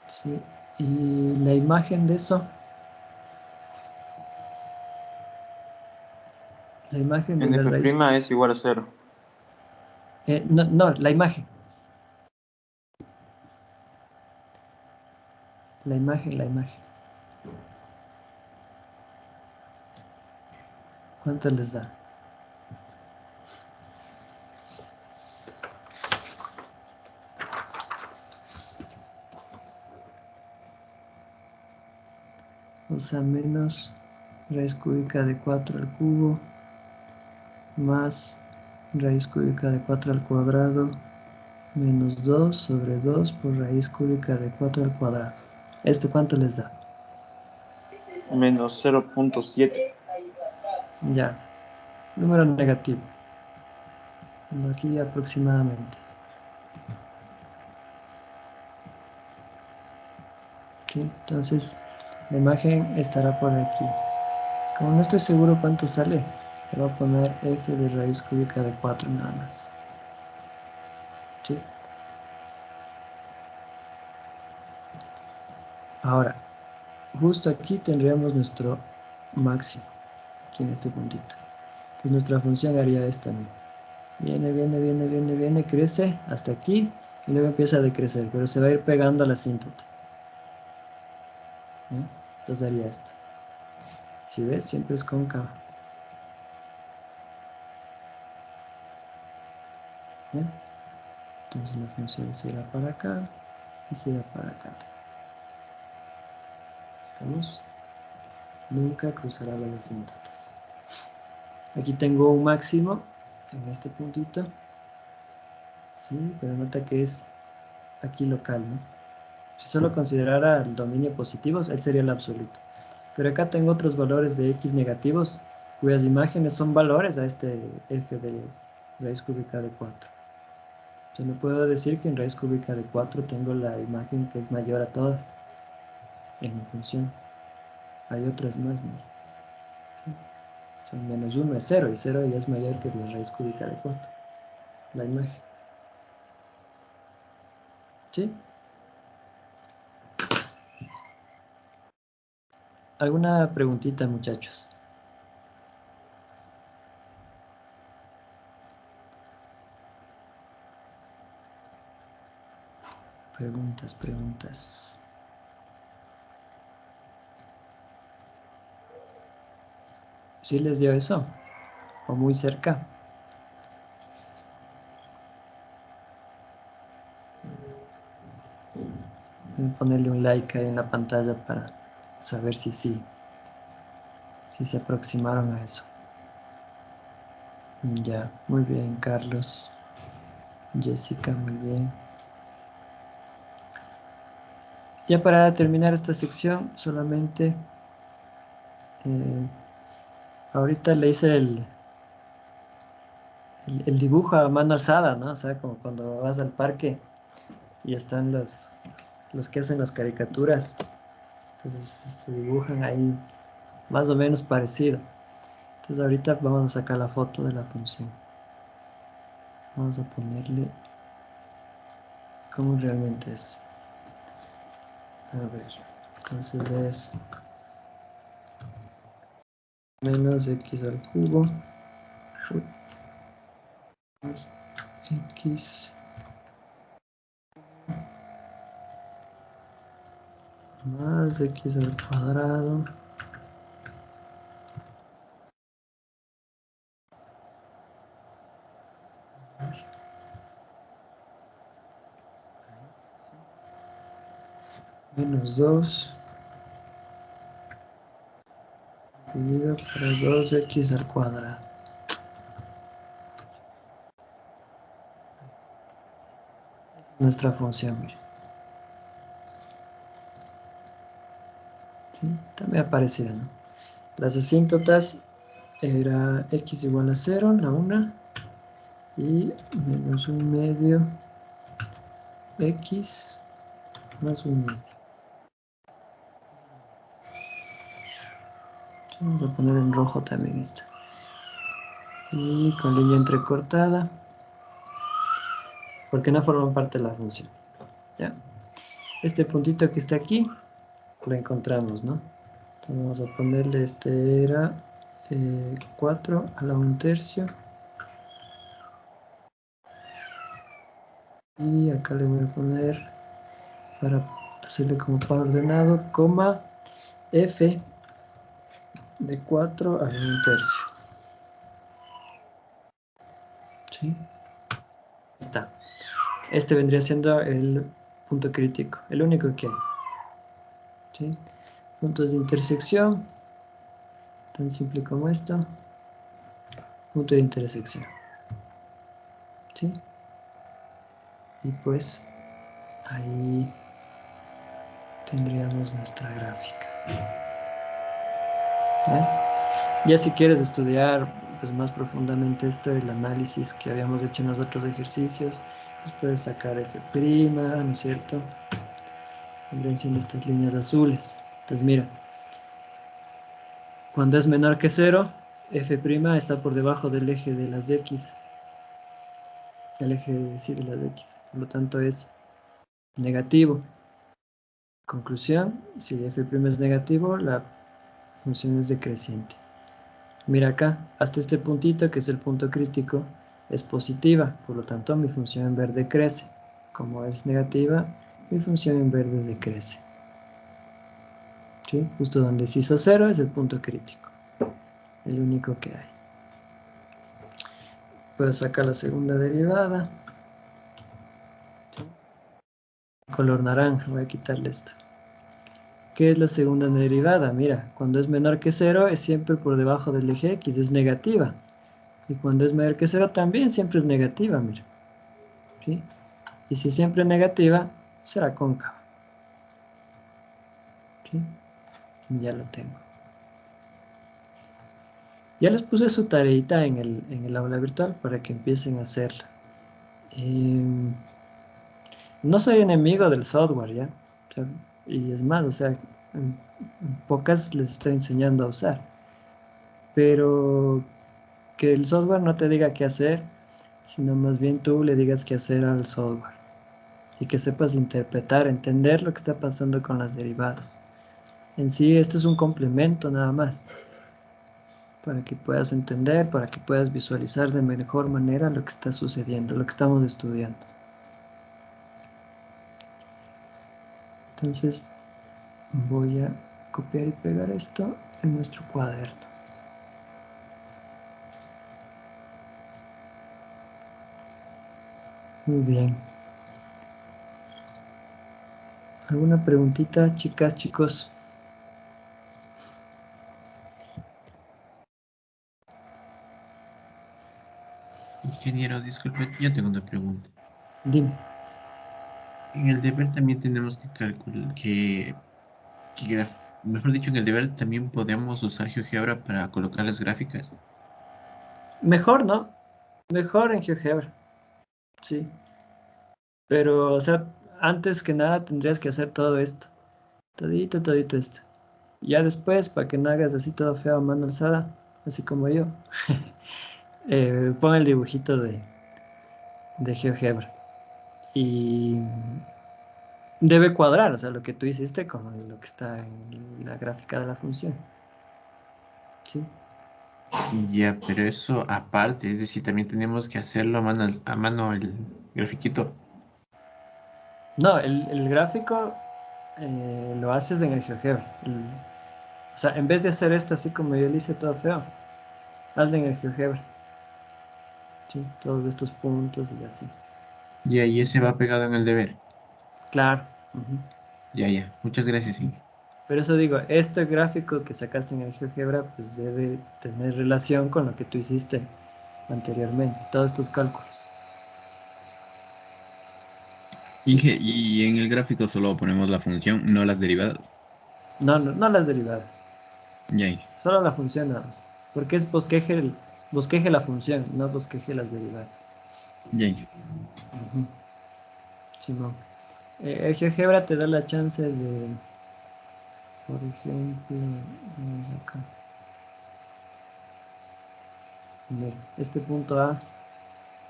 Sí. Y la imagen de eso. La imagen de la raíz. NF' es igual a 0. No, no, la imagen. La imagen, la imagen. ¿Cuánto les da? O sea, menos raíz cúbica de 4 al cubo más raíz cúbica de 4 al cuadrado menos 2 sobre 2 por raíz cúbica de 4 al cuadrado. ¿Esto cuánto les da? Menos 0.7. Ya, número negativo. Aquí aproximadamente. ¿Sí? Entonces, la imagen estará por aquí. Como no estoy seguro cuánto sale, le voy a poner f de raíz cúbica de 4 nada más. ¿Sí? Ahora, justo aquí tendríamos nuestro máximo, aquí en este puntito. Entonces nuestra función haría esto, ¿no? Viene, viene, viene, viene, viene, crece hasta aquí y luego empieza a decrecer, pero se va a ir pegando a la asíntota. ¿No? Entonces haría esto. Si ves, siempre es cóncava. ¿Ya? Entonces la función se irá para acá y se va para acá. ¿Estamos? Nunca cruzará las asíntotas. Aquí tengo un máximo en este puntito. Sí, pero nota que es aquí local, ¿no? Si solo considerara el dominio positivo, él sería el absoluto. Pero acá tengo otros valores de x negativos, cuyas imágenes son valores a este f de raíz cúbica de 4. Yo no puedo decir que en raíz cúbica de 4 tengo la imagen que es mayor a todas en mi función. Hay otras más, ¿no? Sí. Son menos 1 es 0, y 0 ya es mayor que la raíz cúbica de 4. La imagen. ¿Sí? ¿Alguna preguntita, muchachos? Preguntas. ¿Sí les dio eso? ¿O muy cerca? Voy a ponerle un like ahí en la pantalla para saber si sí se aproximaron a eso. Ya, muy bien, Carlos. Jessica, muy bien. Ya para terminar esta sección, solamente ahorita le hice el dibujo a mano alzada, ¿no? O sea, como cuando vas al parque y están los que hacen las caricaturas. Entonces se dibujan ahí más o menos parecido. Entonces ahorita vamos a sacar la foto de la función. Vamos a ponerle cómo realmente es. A ver, entonces es menos x al cubo más x más x al cuadrado menos 2 dividido por 2x al cuadrado. Nuestra función, miren. ¿Sí? También aparecía, ¿no? Las asíntotas era x igual a 0, la una, y menos 1/2 x más 1/2. Vamos a poner en rojo también esto. Y con línea entrecortada, porque no forman parte de la función. ¿Ya? Este puntito que está aquí, lo encontramos, ¿no? Entonces vamos a ponerle, este era 4 a la 1/3. Y acá le voy a poner, para hacerle como par ordenado, coma f de 4 a la 1/3. ¿Sí? Está. Este vendría siendo el punto crítico, el único que hay. ¿Sí? Puntos de intersección, tan simple como esto. Punto de intersección. ¿Sí? Y pues ahí tendríamos nuestra gráfica. Ya si quieres estudiar pues, más profundamente esto, el análisis que habíamos hecho en los otros ejercicios, pues puedes sacar f', ¿no es cierto? Vendrían siendo estas líneas azules. Entonces mira, cuando es menor que 0, f' está por debajo del eje de las x, el eje sí, de las x, por lo tanto es negativo. Conclusión, si f' es negativo, la función es decreciente. Mira acá, hasta este puntito, que es el punto crítico, es positiva, por lo tanto mi función en verde crece. Como es negativa, mi función en verde decrece. ¿Sí? Justo donde se hizo 0 es el punto crítico, el único que hay. Puedo sacar la segunda derivada. ¿Sí? color naranja. Voy a quitarle esto. ¿Qué es la segunda derivada? Mira, cuando es menor que 0 es siempre por debajo del eje X, es negativa. Y cuando es mayor que 0 también siempre es negativa, mira. ¿Sí? Y si siempre es negativa, será cóncava. ¿Sí? Ya lo tengo. Ya les puse su tareita en el aula virtual para que empiecen a hacerla. No soy enemigo del software, ¿ya? O sea, y es más, o sea, en pocas les estoy enseñando a usar. Pero que el software no te diga qué hacer, sino más bien tú le digas qué hacer al software. Y que sepas interpretar, entender lo que está pasando con las derivadas. En sí, esto es un complemento nada más, para que puedas entender, para que puedas visualizar de mejor manera lo que está sucediendo, lo que estamos estudiando. Entonces, voy a copiar y pegar esto en nuestro cuaderno. Muy bien. ¿Alguna preguntita, chicas, chicos? Ingeniero, disculpe, yo tengo una pregunta. Dime. En el deber también tenemos que calcular mejor dicho, en el deber también podemos usar GeoGebra para colocar las gráficas. Mejor, ¿no? Mejor en GeoGebra, sí. Pero, o sea, antes que nada tendrías que hacer todo esto. Todito esto. Ya después, para que no hagas así todo feo a mano alzada, así como yo, pon el dibujito de GeoGebra. Y debe cuadrar, o sea, lo que tú hiciste con lo que está en la gráfica de la función. ¿Sí? Ya, pero eso aparte, es decir, también tenemos que hacerlo a mano el grafiquito. No, el gráfico lo haces en el GeoGebra. O sea, en vez de hacer esto así como yo le hice todo feo, hazlo en el GeoGebra. ¿Sí? Todos estos puntos y así. Ya, y ese va pegado en el deber. Claro. Ujú. Ya, ya. Muchas gracias, Inge. Por eso digo, este gráfico que sacaste en el GeoGebra, pues debe tener relación con lo que tú hiciste anteriormente, todos estos cálculos. ¿Sí? Inge, y en el gráfico solo ponemos la función, no las derivadas. No las derivadas, Ya, Inge. solo la función nada más. Porque es bosqueje la función, no bosqueje las derivadas. Ya, Inge. Ujú. Simón. El GeoGebra te da la chance de, por ejemplo, vamos acá. Mira, este punto A,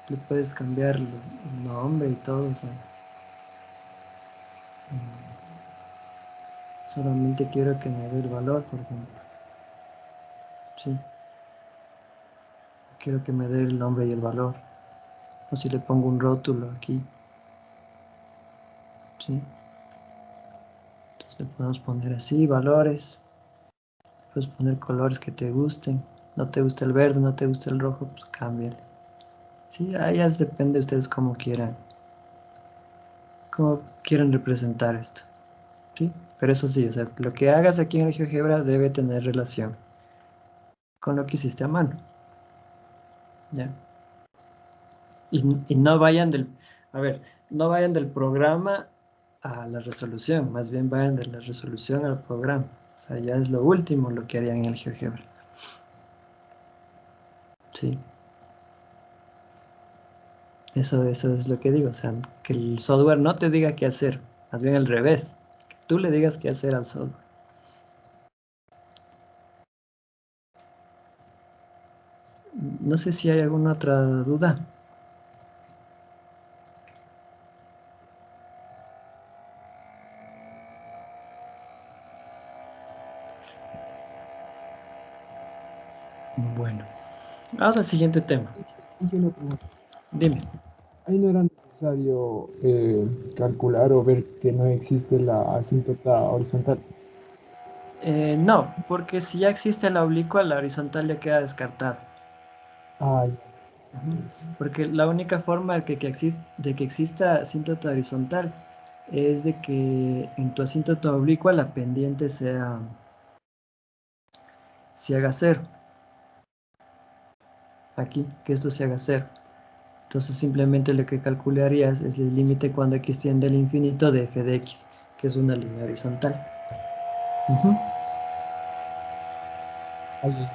le puedes cambiar el nombre y todo, o sea, solamente quiero que me dé el valor, por ejemplo. Sí, quiero que me dé el nombre y el valor. O si le pongo un rótulo aquí. Sí, entonces le podemos poner así, valores. Puedes poner colores que te gusten. No te gusta el verde, no te gusta el rojo, pues cámbiale. Sí, ahí ya depende de ustedes cómo quieran representar esto. ¿Sí? Pero eso sí, o sea, lo que hagas aquí en el GeoGebra debe tener relación con lo que hiciste a mano. ¿Ya? Y no vayan a ver, no vayan del programa a la resolución, más bien vayan de la resolución al programa. O sea, ya es lo último lo que harían en el GeoGebra. Sí. Eso es lo que digo, o sea, que el software no te diga qué hacer, más bien al revés, que tú le digas qué hacer al software. No sé si hay alguna otra duda. Bueno, vamos al siguiente tema. Hice una pregunta. Dime. Ahí no era necesario calcular o ver que no existe la asíntota horizontal. No, porque si ya existe la oblicua, la horizontal ya queda descartada. Ah, ya. Ujú. Porque la única forma de que exista asíntota horizontal es de que en tu asíntota oblicua la pendiente se haga cero. Aquí, que esto se haga cero. Entonces simplemente lo que calcularías es el límite cuando x tiende al infinito de f de x, que es una línea horizontal. Ahí.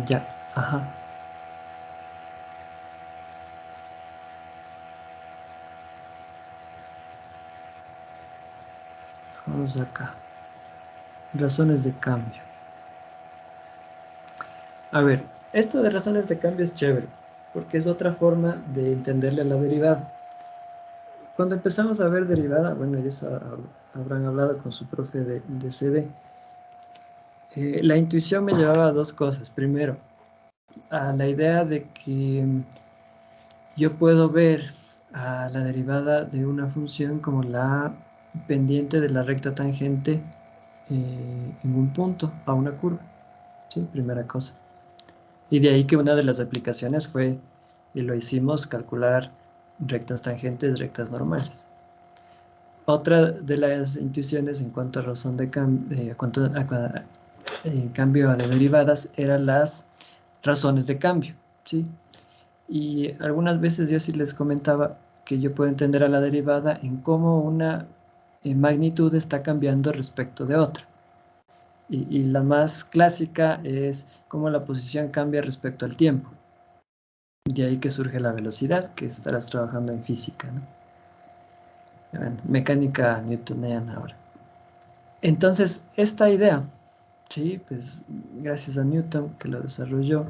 Ya, ajá. Vamos acá. Razones de cambio. A ver, esto de razones de cambio es chévere, porque es otra forma de entenderle a la derivada. Cuando empezamos a ver derivada, bueno, y eso habrán hablado con su profe de CD, la intuición me llevaba a dos cosas. Primero, a la idea de que yo puedo ver a la derivada de una función como la pendiente de la recta tangente en un punto, a una curva. ¿Sí? Primera cosa. Y de ahí que una de las aplicaciones fue, y lo hicimos, calcular rectas tangentes, rectas normales. Otra de las intuiciones en cuanto a razón de cambio, en cambio a de derivadas, eran las razones de cambio, ¿sí? Y algunas veces yo sí les comentaba que yo puedo entender a la derivada en cómo una magnitud está cambiando respecto de otra. Y la más clásica es cómo la posición cambia respecto al tiempo. De ahí que surge la velocidad, que estarás trabajando en física, ¿no? Bueno, mecánica newtoniana ahora. Entonces, esta idea, sí, pues gracias a Newton que lo desarrolló,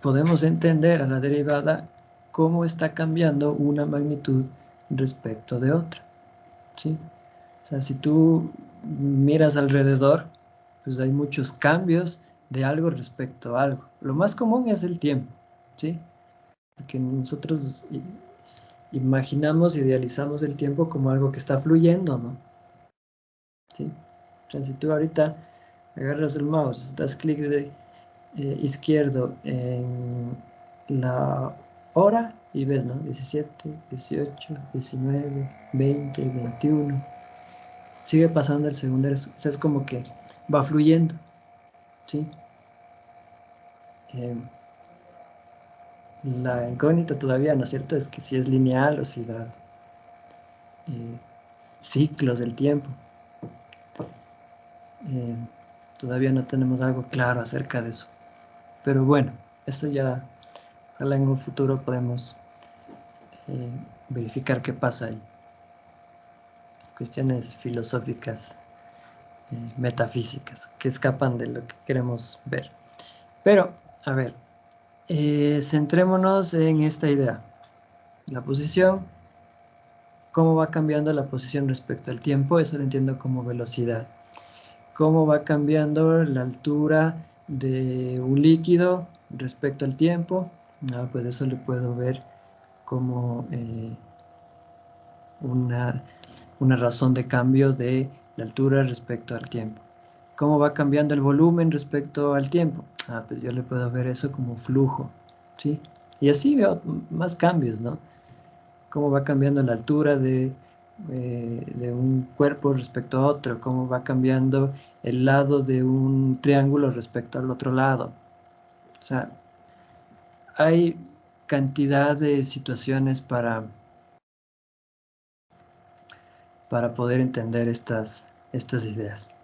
podemos entender a la derivada cómo está cambiando una magnitud respecto de otra, ¿sí? O sea, si tú miras alrededor, pues hay muchos cambios de algo respecto a algo. Lo más común es el tiempo, ¿sí? Porque nosotros imaginamos, idealizamos el tiempo como algo que está fluyendo, ¿no? ¿Sí? O sea, si tú ahorita agarras el mouse, das clic de izquierdo en la hora y ves, ¿no? 17, 18, 19, 20, 21. Sigue pasando el segundo, o sea, es como que va fluyendo, ¿sí? La incógnita todavía, ¿no es cierto? Es que si es lineal o si da ciclos del tiempo. Todavía no tenemos algo claro acerca de eso. Pero bueno, esto ya, ojalá en un futuro podemos verificar qué pasa ahí. Cuestiones filosóficas, metafísicas, que escapan de lo que queremos ver. Pero, a ver, centrémonos en esta idea. La posición, cómo va cambiando la posición respecto al tiempo, eso lo entiendo como velocidad. Cómo va cambiando la altura de un líquido respecto al tiempo, pues eso le puedo ver como una razón de cambio de la altura respecto al tiempo. ¿Cómo va cambiando el volumen respecto al tiempo? Pues yo le puedo ver eso como flujo, ¿sí? Y así veo más cambios, ¿no? Cómo va cambiando la altura de un cuerpo respecto a otro, cómo va cambiando el lado de un triángulo respecto al otro lado. O sea, hay cantidad de situaciones para poder entender estas ideas,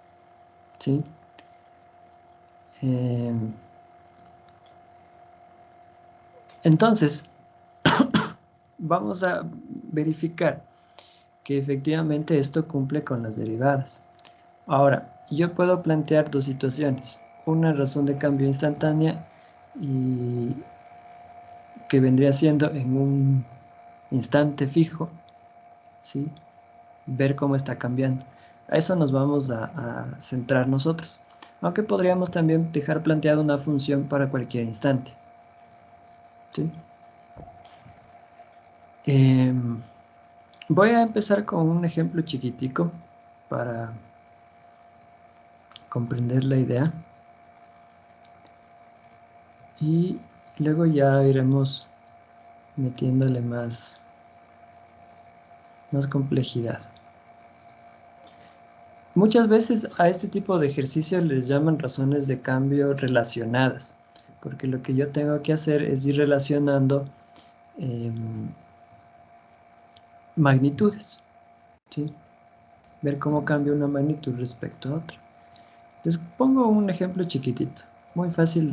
¿sí? Entonces, vamos a verificar que efectivamente esto cumple con las derivadas. Ahora, yo puedo plantear dos situaciones. Una razón de cambio instantánea y que vendría siendo en un instante fijo, ¿sí? Ver cómo está cambiando. A eso nos vamos a centrar nosotros. Aunque podríamos también dejar planteada una función para cualquier instante, ¿sí? Voy a empezar con un ejemplo chiquitico para comprender la idea. Y luego ya iremos metiéndole más más complejidad. Muchas veces a este tipo de ejercicios les llaman razones de cambio relacionadas, porque lo que yo tengo que hacer es ir relacionando magnitudes, ¿sí? Ver cómo cambia una magnitud respecto a otra. Les pongo un ejemplo chiquitito, muy fácil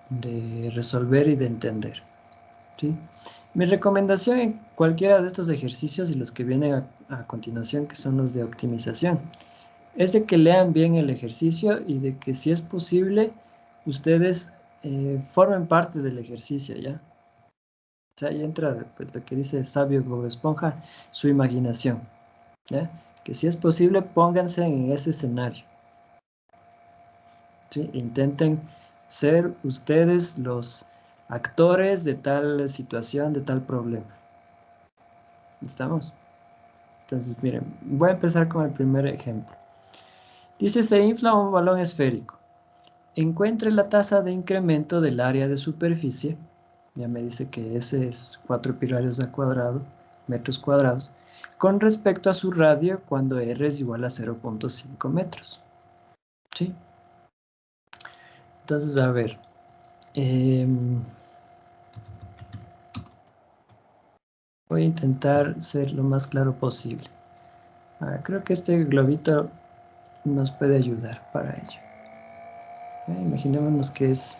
de resolver y de entender, ¿sí? Mi recomendación en cualquiera de estos ejercicios y los que vienen a continuación, que son los de optimización, es de que lean bien el ejercicio y de que, si es posible, ustedes formen parte del ejercicio, ¿ya? O sea, ahí entra, pues, lo que dice el sabio Bob Esponja, su imaginación, ¿ya? Que si es posible, pónganse en ese escenario, ¿sí? Intenten ser ustedes los actores de tal situación, de tal problema. ¿Estamos? Entonces, miren, voy a empezar con el primer ejemplo. Dice, se infla un balón esférico. Encuentre la tasa de incremento del área de superficie. Ya me dice que ese es 4 pi radios al cuadrado, metros cuadrados, con respecto a su radio cuando R es igual a 0.5 metros. ¿Sí? Entonces, a ver. Voy a intentar ser lo más claro posible. Creo que este globito nos puede ayudar para ello. Imaginémonos que es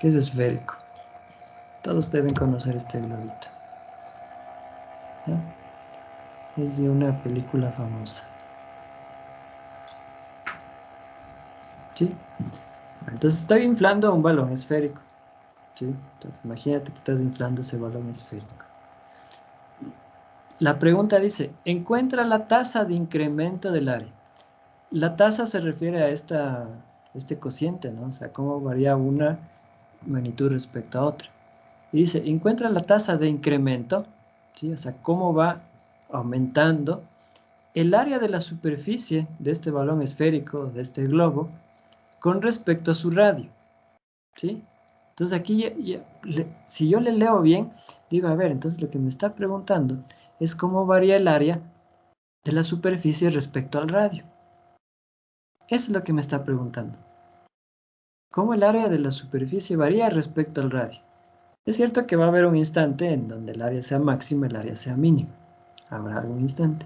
esférico. Todos deben conocer este globito. Es de una película famosa. ¿Sí? Entonces estoy inflando un balón esférico. ¿Sí? Entonces imagínate que estás inflando ese balón esférico. La pregunta dice, encuentra la tasa de incremento del área. La tasa se refiere a este cociente, ¿no? O sea, cómo varía una magnitud respecto a otra. Y dice, encuentra la tasa de incremento, ¿sí? O sea, cómo va aumentando el área de la superficie de este balón esférico, de este globo, con respecto a su radio, ¿sí? Entonces aquí, si yo le leo bien, digo, a ver, entonces lo que me está preguntando es cómo varía el área de la superficie respecto al radio. Eso es lo que me está preguntando. ¿Cómo el área de la superficie varía respecto al radio? Es cierto que va a haber un instante en donde el área sea máxima y el área sea mínima. Habrá algún instante.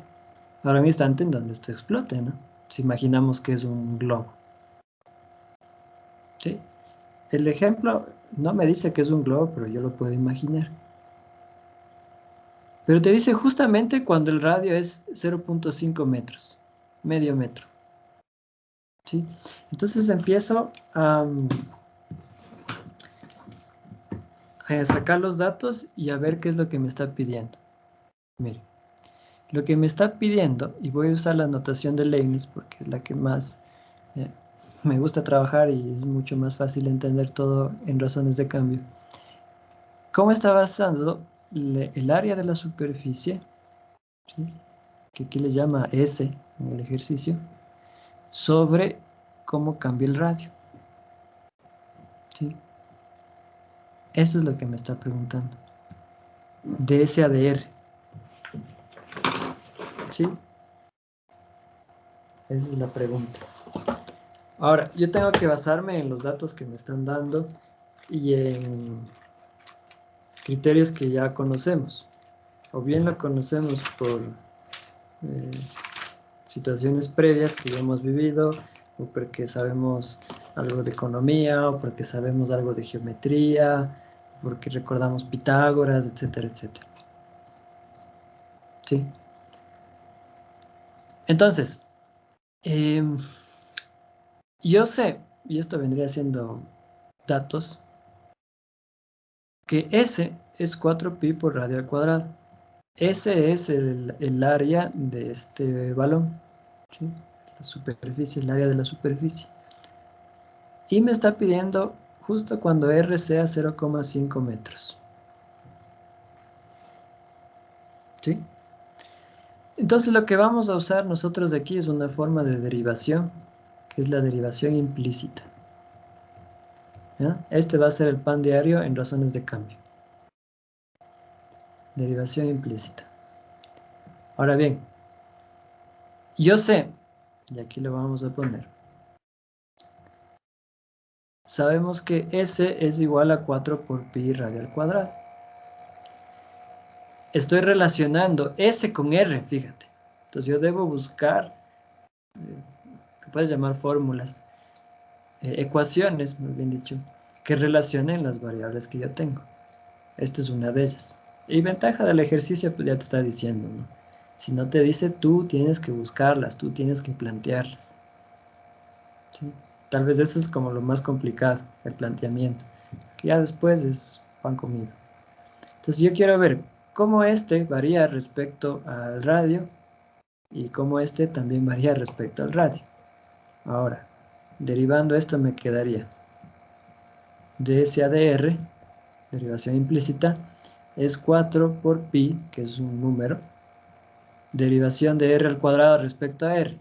Habrá un instante en donde esto explote, ¿no? Si imaginamos que es un globo. ¿Sí? El ejemplo no me dice que es un globo, pero yo lo puedo imaginar. Pero te dice justamente cuando el radio es 0.5 metros, medio metro. ¿Sí? Entonces empiezo a sacar los datos y a ver qué es lo que me está pidiendo. Mire, lo que me está pidiendo, y voy a usar la notación de Leibniz porque es la que más me gusta trabajar y es mucho más fácil entender todo en razones de cambio. ¿Cómo está basando el área de la superficie, ¿sí? Que aquí le llama S en el ejercicio, sobre cómo cambia el radio? ¿Sí? Eso es lo que me está preguntando. De S a de R. ¿Sí? Esa es la pregunta. Ahora, yo tengo que basarme en los datos que me están dando y en criterios que ya conocemos. O bien lo conocemos por situaciones previas que ya hemos vivido, o porque sabemos algo de economía, o porque sabemos algo de geometría, porque recordamos Pitágoras, etcétera, etcétera. ¿Sí? Entonces, yo sé, y esto vendría siendo datos, que S es 4 pi por radio al cuadrado. S es el área de este balón, ¿sí? La superficie, el área de la superficie. Y me está pidiendo justo cuando R sea 0,5 metros. ¿Sí? Entonces lo que vamos a usar nosotros de aquí es una forma de derivación, que es la derivación implícita. ¿Ya? Este va a ser el pan diario en razones de cambio. Derivación implícita. Ahora bien, yo sé, y aquí lo vamos a poner, sabemos que S es igual a 4 por pi radio al cuadrado. Estoy relacionando S con R, fíjate. Entonces yo debo buscar, puedes llamar fórmulas, ecuaciones, más bien dicho, que relacionen las variables que yo tengo. Esta es una de ellas. Y ventaja del ejercicio, pues ya te está diciendo, ¿no? Si no te dice, tú tienes que buscarlas, tú tienes que plantearlas. ¿Sí? Tal vez eso es como lo más complicado, el planteamiento. Que ya después es pan comido. Entonces yo quiero ver cómo este varía respecto al radio y cómo este también varía respecto al radio. Ahora, derivando esto me quedaría ds a dr, derivación implícita, es 4 por pi, que es un número, derivación de r al cuadrado respecto a r,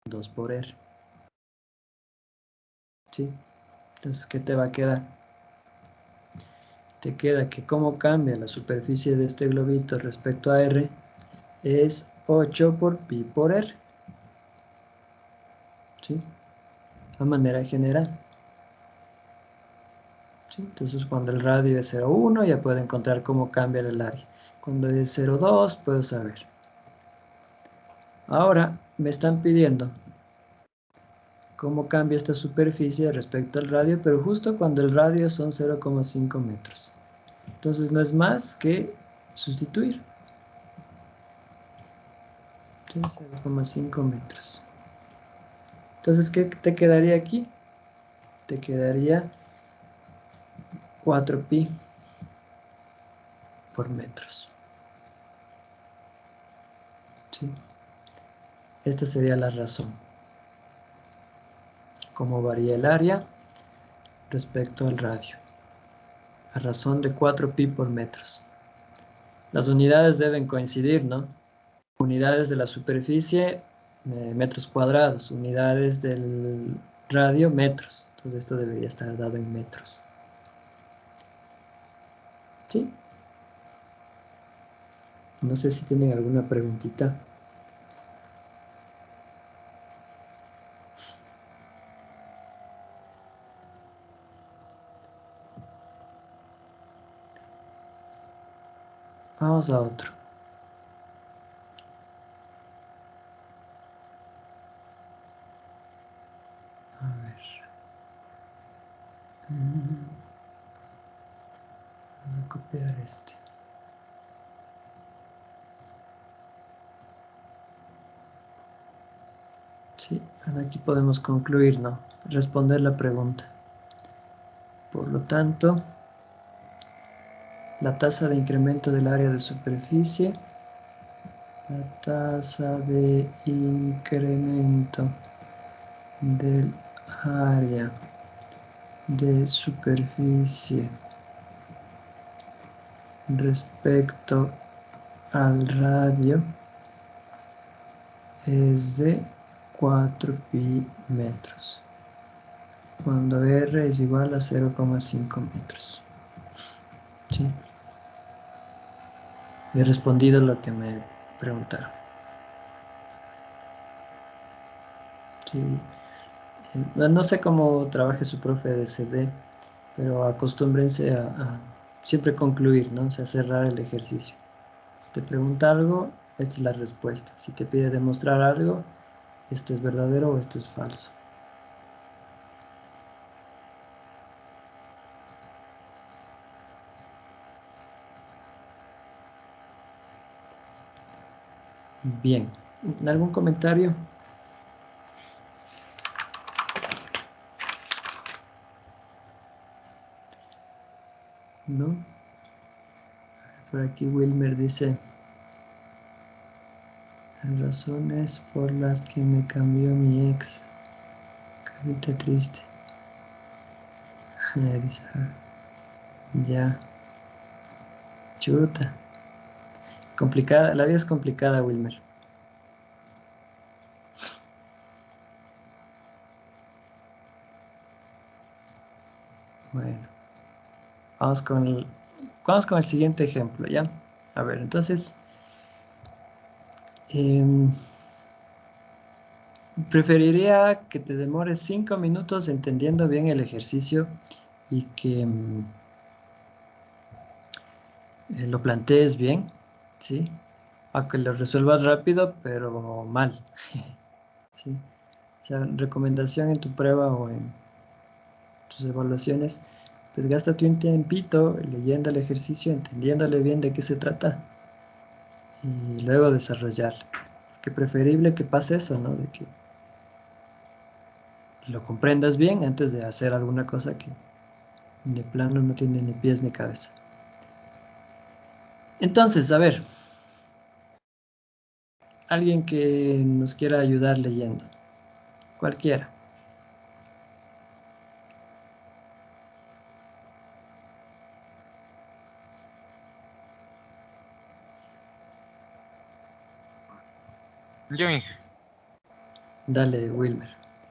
2 por r. ¿Sí? Entonces, ¿qué te va a quedar? Te queda que cómo cambia la superficie de este globito respecto a r es 8 por pi por r. ¿Sí? A manera general. ¿Sí? Entonces, cuando el radio es 0,1 ya puedo encontrar cómo cambia el área. Cuando es 0,2 puedo saber. Ahora me están pidiendo cómo cambia esta superficie respecto al radio, pero justo cuando el radio son 0,5 metros. Entonces no es más que sustituir. ¿Sí? 0,5 metros. Entonces, ¿qué te quedaría aquí? Te quedaría 4pi por metros. ¿Sí? Esta sería la razón. Cómo varía el área respecto al radio. A razón de 4pi por metros. Las unidades deben coincidir, ¿no? Unidades de la superficie, metros cuadrados. Unidades del radio, metros. Entonces esto debería estar dado en metros. ¿Sí? No sé si tienen alguna preguntita. Vamos a otro. A ver. Vamos a copiar este. Sí, aquí podemos concluir, ¿no? Responder la pregunta. Por lo tanto, la tasa de incremento del área de superficie, la tasa de incremento del área de superficie respecto al radio es de 4pi metros, cuando R es igual a 0,5 metros. ¿Sí? He respondido lo que me preguntaron. Sí. No sé cómo trabaje su profe de CD, pero acostúmbrense a siempre concluir, ¿no? O sea, cerrar el ejercicio. Si te pregunta algo, esta es la respuesta. Si te pide demostrar algo, esto es verdadero o esto es falso. Bien. ¿Algún comentario? ¿No? Por aquí Wilmer dice, las razones por las que me cambió mi ex. Carita triste. Dice, ya. Chuta. Complicada, la vida es complicada, Wilmer. Bueno, vamos con vamos con el siguiente ejemplo, ¿ya? A ver, entonces, preferiría que te demores 5 minutos entendiendo bien el ejercicio y que lo plantees bien, ¿sí? A que lo resuelvas rápido, pero mal, ¿sí? O sea, recomendación en tu prueba o en tus evaluaciones, pues gástate un tiempito leyendo el ejercicio, entendiéndole bien de qué se trata y luego desarrollarlo. Que preferible que pase eso, ¿no? De que lo comprendas bien antes de hacer alguna cosa que de plano no tiene ni pies ni cabeza. Entonces, a ver, alguien que nos quiera ayudar leyendo, cualquiera. Yo, Inge. Dale, Wilmer.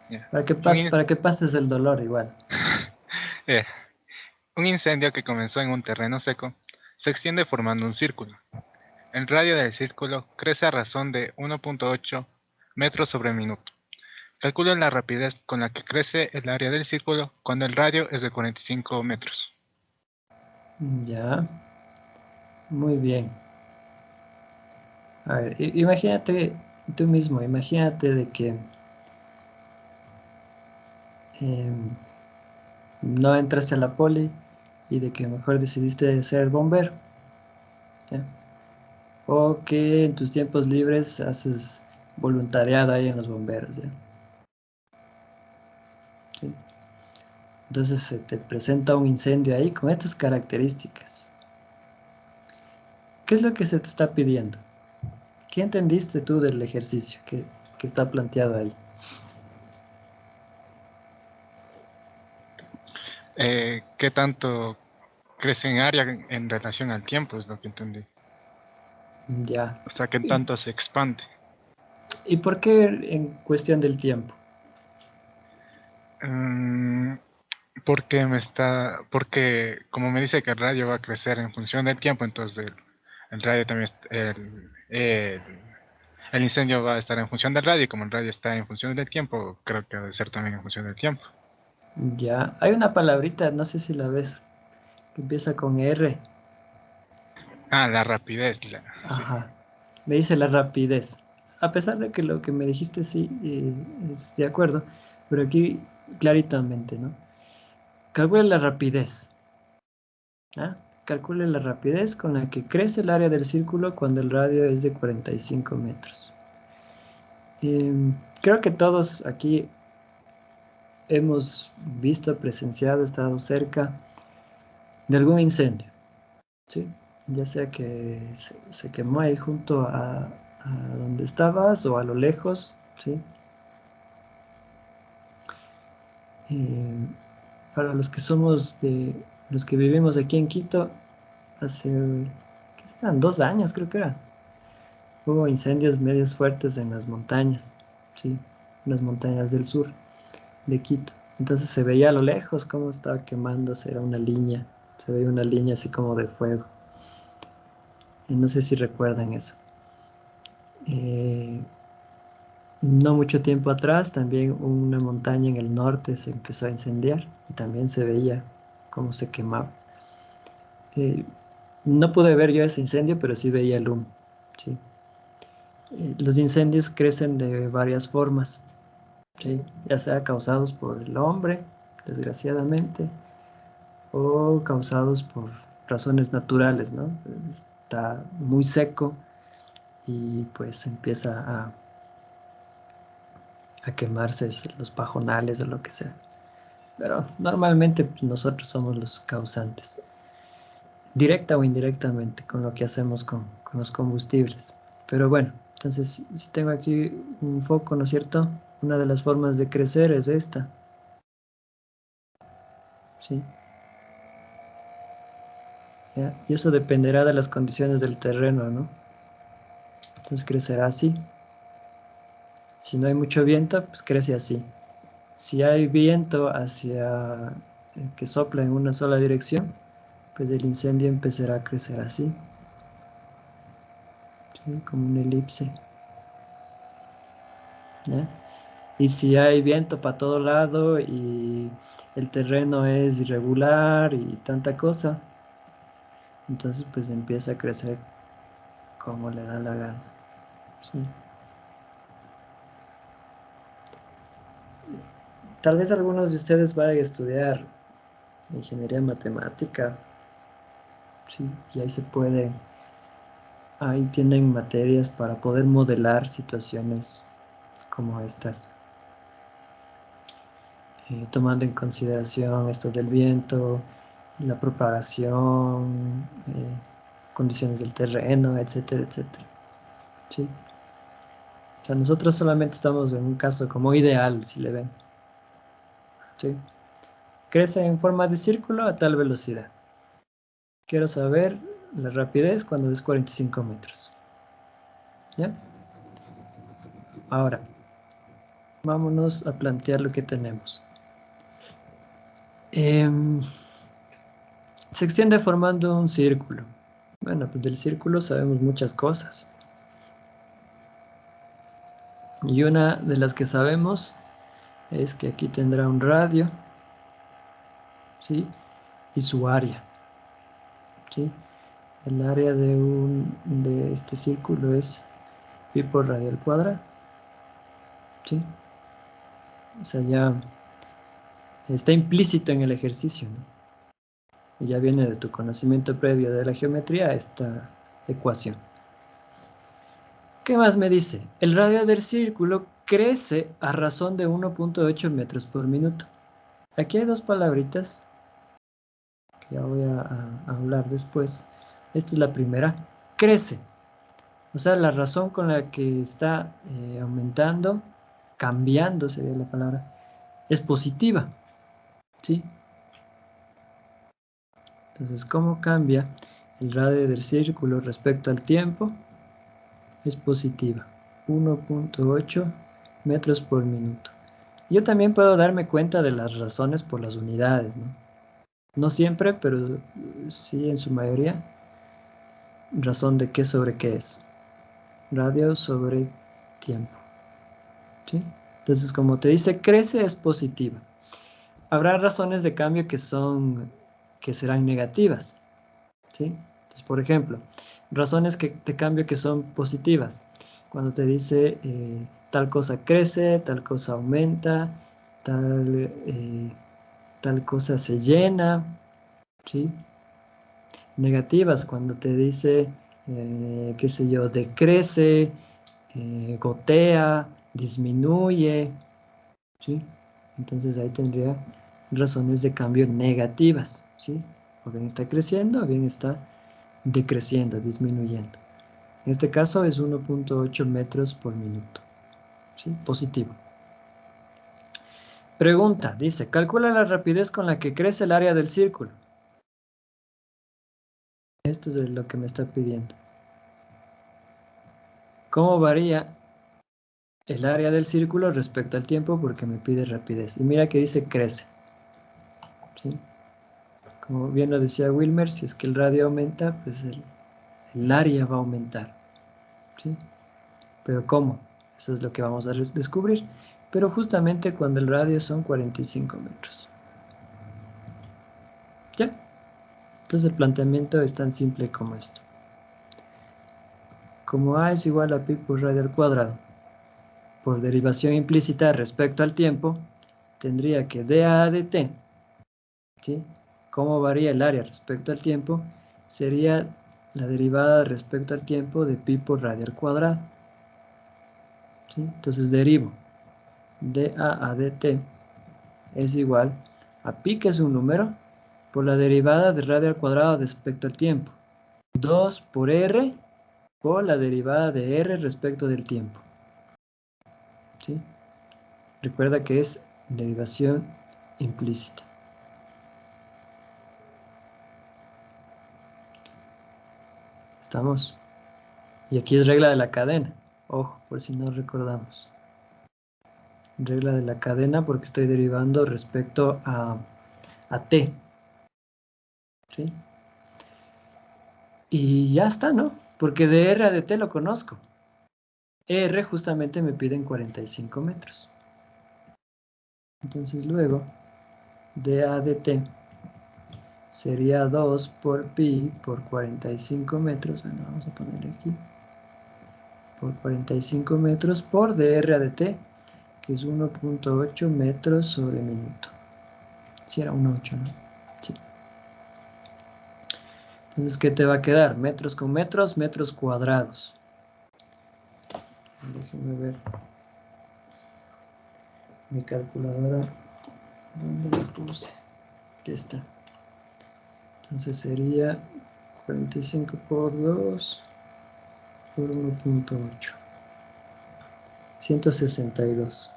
Ya. Para que pases el dolor igual. Eh, un incendio que comenzó en un terreno seco se extiende formando un círculo. El radio del círculo crece a razón de 1.8 metros sobre minuto. Calcula la rapidez con la que crece el área del círculo cuando el radio es de 45 metros. Ya, muy bien. A ver, imagínate tú mismo, imagínate de que no entraste a la poli y de que mejor decidiste ser bombero, ¿ya? O que en tus tiempos libres haces voluntariado ahí en los bomberos, ¿ya? ¿Sí? Entonces se te presenta un incendio ahí con estas características. ¿Qué es lo que se te está pidiendo? ¿Qué entendiste tú del ejercicio que está planteado ahí? ¿Qué tanto crece en área en relación al tiempo? Es lo que entendí. Ya. O sea, ¿qué tanto se expande? ¿Y por qué en cuestión del tiempo? Porque como me dice que el radio va a crecer en función del tiempo, entonces el radio también, el incendio va a estar en función del radio, y como el radio está en función del tiempo, creo que debe ser también en función del tiempo. Ya. Hay una palabrita, no sé si la ves, que empieza con R. Ah, la rapidez. Ajá. Me dice la rapidez. A pesar de que lo que me dijiste sí es de acuerdo, pero aquí claritamente, ¿no? Calcule la rapidez. ¿Ah? Calcule la rapidez con la que crece el área del círculo cuando el radio es de 45 metros. Creo que todos aquí hemos visto, presenciado, estado cerca de algún incendio, ¿sí? Ya sea que se quemó ahí junto a donde estabas o a lo lejos, ¿sí? Para los que somos los que vivimos aquí en Quito, hace, ¿qué serán? 2 años creo que era. Hubo incendios medios fuertes en las montañas, ¿sí? En las montañas del sur de Quito. Entonces se veía a lo lejos cómo estaba quemándose, era una línea, se veía una línea así como de fuego. Y no sé si recuerdan eso. No mucho tiempo atrás también una montaña en el norte se empezó a incendiar y también se veía cómo se quemaba. No pude ver yo ese incendio, pero sí veía el humo, ¿sí? Los incendios crecen de varias formas, ¿sí? Ya sea causados por el hombre, desgraciadamente, o causados por razones naturales, ¿no? Está muy seco y pues empieza a quemarse los pajonales o lo que sea. Pero normalmente pues, nosotros somos los causantes, directa o indirectamente, con lo que hacemos con los combustibles. Pero bueno, entonces si tengo aquí un foco, ¿no es cierto? Una de las formas de crecer es esta, ¿sí? ¿Ya? Y eso dependerá de las condiciones del terreno, ¿no? Entonces crecerá así. Si no hay mucho viento, pues crece así. Si hay viento hacia que sopla en una sola dirección, pues el incendio empezará a crecer así, ¿sí? Como una elipse, ¿ya? Y si hay viento para todo lado y el terreno es irregular y tanta cosa, entonces pues empieza a crecer como le da la gana, ¿sí? Tal vez algunos de ustedes vayan a estudiar ingeniería matemática, ¿sí? Y ahí tienen materias para poder modelar situaciones como estas, tomando en consideración esto del viento, la propagación, condiciones del terreno, etcétera, etcétera. ¿Sí? O sea, nosotros solamente estamos en un caso como ideal, si le ven. ¿Sí? Crece en forma de círculo a tal velocidad. Quiero saber la rapidez cuando es 45 metros. ¿Ya? Ahora, vámonos a plantear lo que tenemos. Se extiende formando un círculo. Bueno, pues del círculo sabemos muchas cosas. Y una de las que sabemos es que aquí tendrá un radio, ¿sí? Y su área, ¿sí? El área de este círculo es pi por radio al cuadrado, ¿sí? O sea, ya está implícito en el ejercicio, ¿no? Y ya viene de tu conocimiento previo de la geometría esta ecuación. ¿Qué más me dice? El radio del círculo crece a razón de 1.8 metros por minuto. Aquí hay dos palabritas que ya voy a hablar después. Esta es la primera. Crece. O sea, la razón con la que está aumentando, cambiando sería la palabra, es positiva. ¿Sí? Entonces, ¿cómo cambia el radio del círculo respecto al tiempo? Es positiva. 1.8 metros por minuto. Yo también puedo darme cuenta de las razones por las unidades, ¿no? No siempre, pero sí en su mayoría. Razón de qué sobre qué es. Radio sobre tiempo. ¿Sí? Entonces, como te dice, crece es positiva. Habrá razones de cambio que serán negativas. ¿Sí? Entonces, por ejemplo, razones de cambio que son positivas. Cuando te dice tal cosa crece, tal cosa aumenta, tal cosa se llena, ¿sí? Negativas, cuando te dice, qué sé yo, decrece, gotea, disminuye, ¿sí? Entonces ahí tendría razones de cambio negativas, ¿sí? O bien está creciendo o bien está decreciendo, disminuyendo. En este caso es 1.8 metros por minuto, ¿sí? Positivo. Pregunta, dice, calcula la rapidez con la que crece el área del círculo. Esto es lo que me está pidiendo. ¿Cómo varía el área del círculo respecto al tiempo? Porque me pide rapidez. Y mira que dice crece, ¿sí? Como bien lo decía Wilmer, si es que el radio aumenta, pues el área va a aumentar, ¿sí? Pero ¿cómo? Eso es lo que vamos a descubrir. Pero justamente cuando el radio son 45 metros. ¿Ya? Entonces el planteamiento es tan simple como esto. Como A es igual a pi por radio al cuadrado, por derivación implícita respecto al tiempo, tendría que dA de t, ¿sí? ¿Cómo varía el área respecto al tiempo? Sería la derivada respecto al tiempo de pi por radio al cuadrado, ¿sí? Entonces derivo dA de t es igual a pi, que es un número, por la derivada de radio al cuadrado respecto al tiempo. 2 por r por la derivada de r respecto del tiempo. ¿Sí? Recuerda que es derivación implícita. ¿Estamos? Y aquí es regla de la cadena. Ojo, por si no recordamos. Regla de la cadena porque estoy derivando respecto a t. ¿Sí? Y ya está, ¿no? Porque de R a de T lo conozco. R justamente me piden 45 metros. Entonces luego, de A de T sería 2 por pi por 45 metros. Bueno, vamos a poner aquí. Por 45 metros por dr a de t, que es 1.8 metros sobre minuto. Si era 1.8, ¿no? Sí. Entonces, ¿qué te va a quedar? Metros con metros, metros cuadrados. Déjenme ver mi calculadora. ¿Dónde la puse? Aquí está. Entonces sería 45 por 2 por 1.8. 162.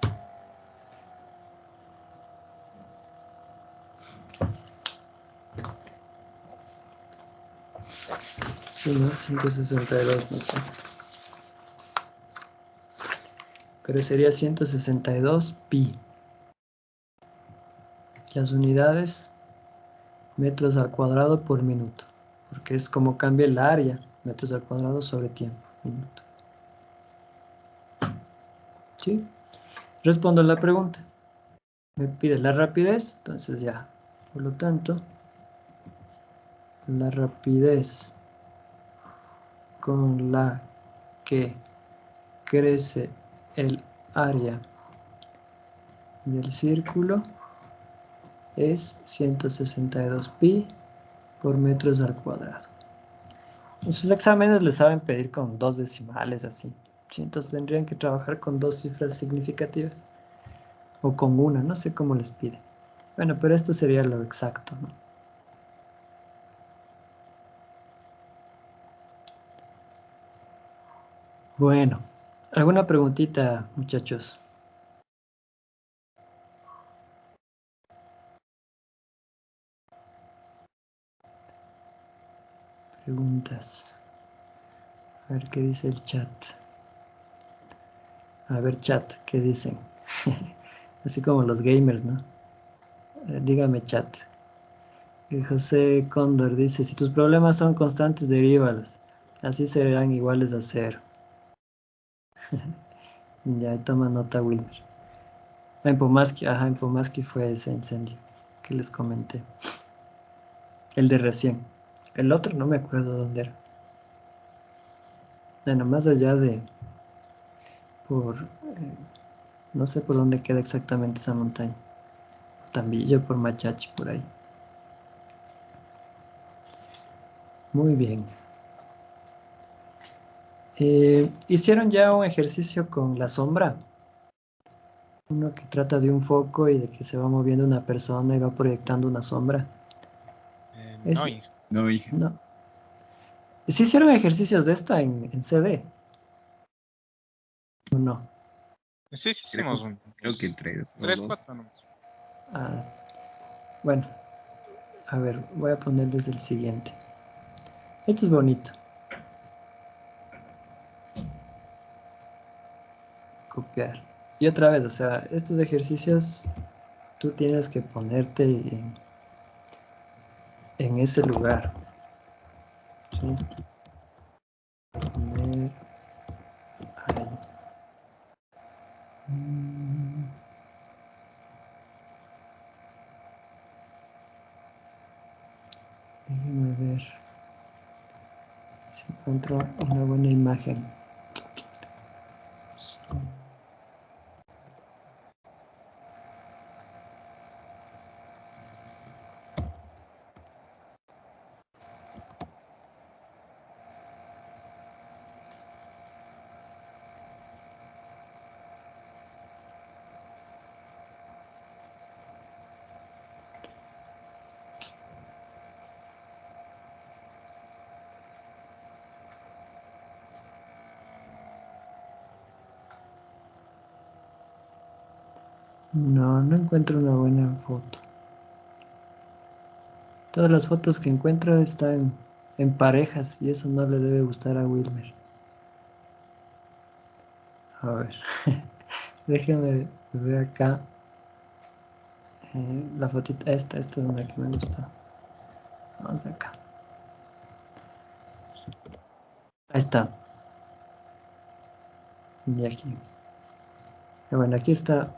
Sí, ¿no? 162, no sé. Pero sería 162 pi. Las unidades, metros al cuadrado por minuto. Porque es como cambia el área, metros al cuadrado sobre tiempo, minuto. ¿Sí? Respondo a la pregunta. Me pide la rapidez, entonces ya. Por lo tanto, la rapidez con la que crece el área del círculo es 162 pi por metros al cuadrado. En sus exámenes les saben pedir con 2 decimales así. Sí, entonces tendrían que trabajar con 2 cifras significativas. O con una, no sé cómo les pide. Bueno, pero esto sería lo exacto, ¿no? Bueno, ¿alguna preguntita, muchachos? Preguntas. A ver qué dice el chat. A ver, chat, ¿qué dicen? Así como los gamers, ¿no? Dígame, chat. José Cóndor dice, si tus problemas son constantes, derívalos. Así serán iguales a cero. Ya, toma nota, Wilmer. En Pomaski, ajá, en Pomaski fue ese incendio que les comenté. El de recién. El otro no me acuerdo dónde era. Bueno, más allá de... no sé por dónde queda exactamente esa montaña. Por Tambillo, por Machachi, por ahí. Muy bien. ¿Hicieron ya un ejercicio con la sombra? Uno que trata de un foco y de que se va moviendo una persona y va proyectando una sombra. No, Ese, No, hija. no. ¿Sí hicieron ejercicios de esta en CD? ¿O no? sí, sí hicimos Creo que tres o tres, dos. cuatro nomás. Ah, bueno, a ver, voy a ponerles el siguiente. Este es bonito. Copiar. Y otra vez, o sea, estos ejercicios tú tienes que ponerte en ese lugar. ¿Sí? Poner ahí. Déjenme ver si encuentro una buena imagen. No, no encuentro una buena foto. Todas las fotos que encuentro están en parejas y eso no le debe gustar a Wilmer. A ver, déjenme ver acá la fotita. Esta es una que me gusta. Vamos acá. Ahí está. Y aquí. Bueno, aquí está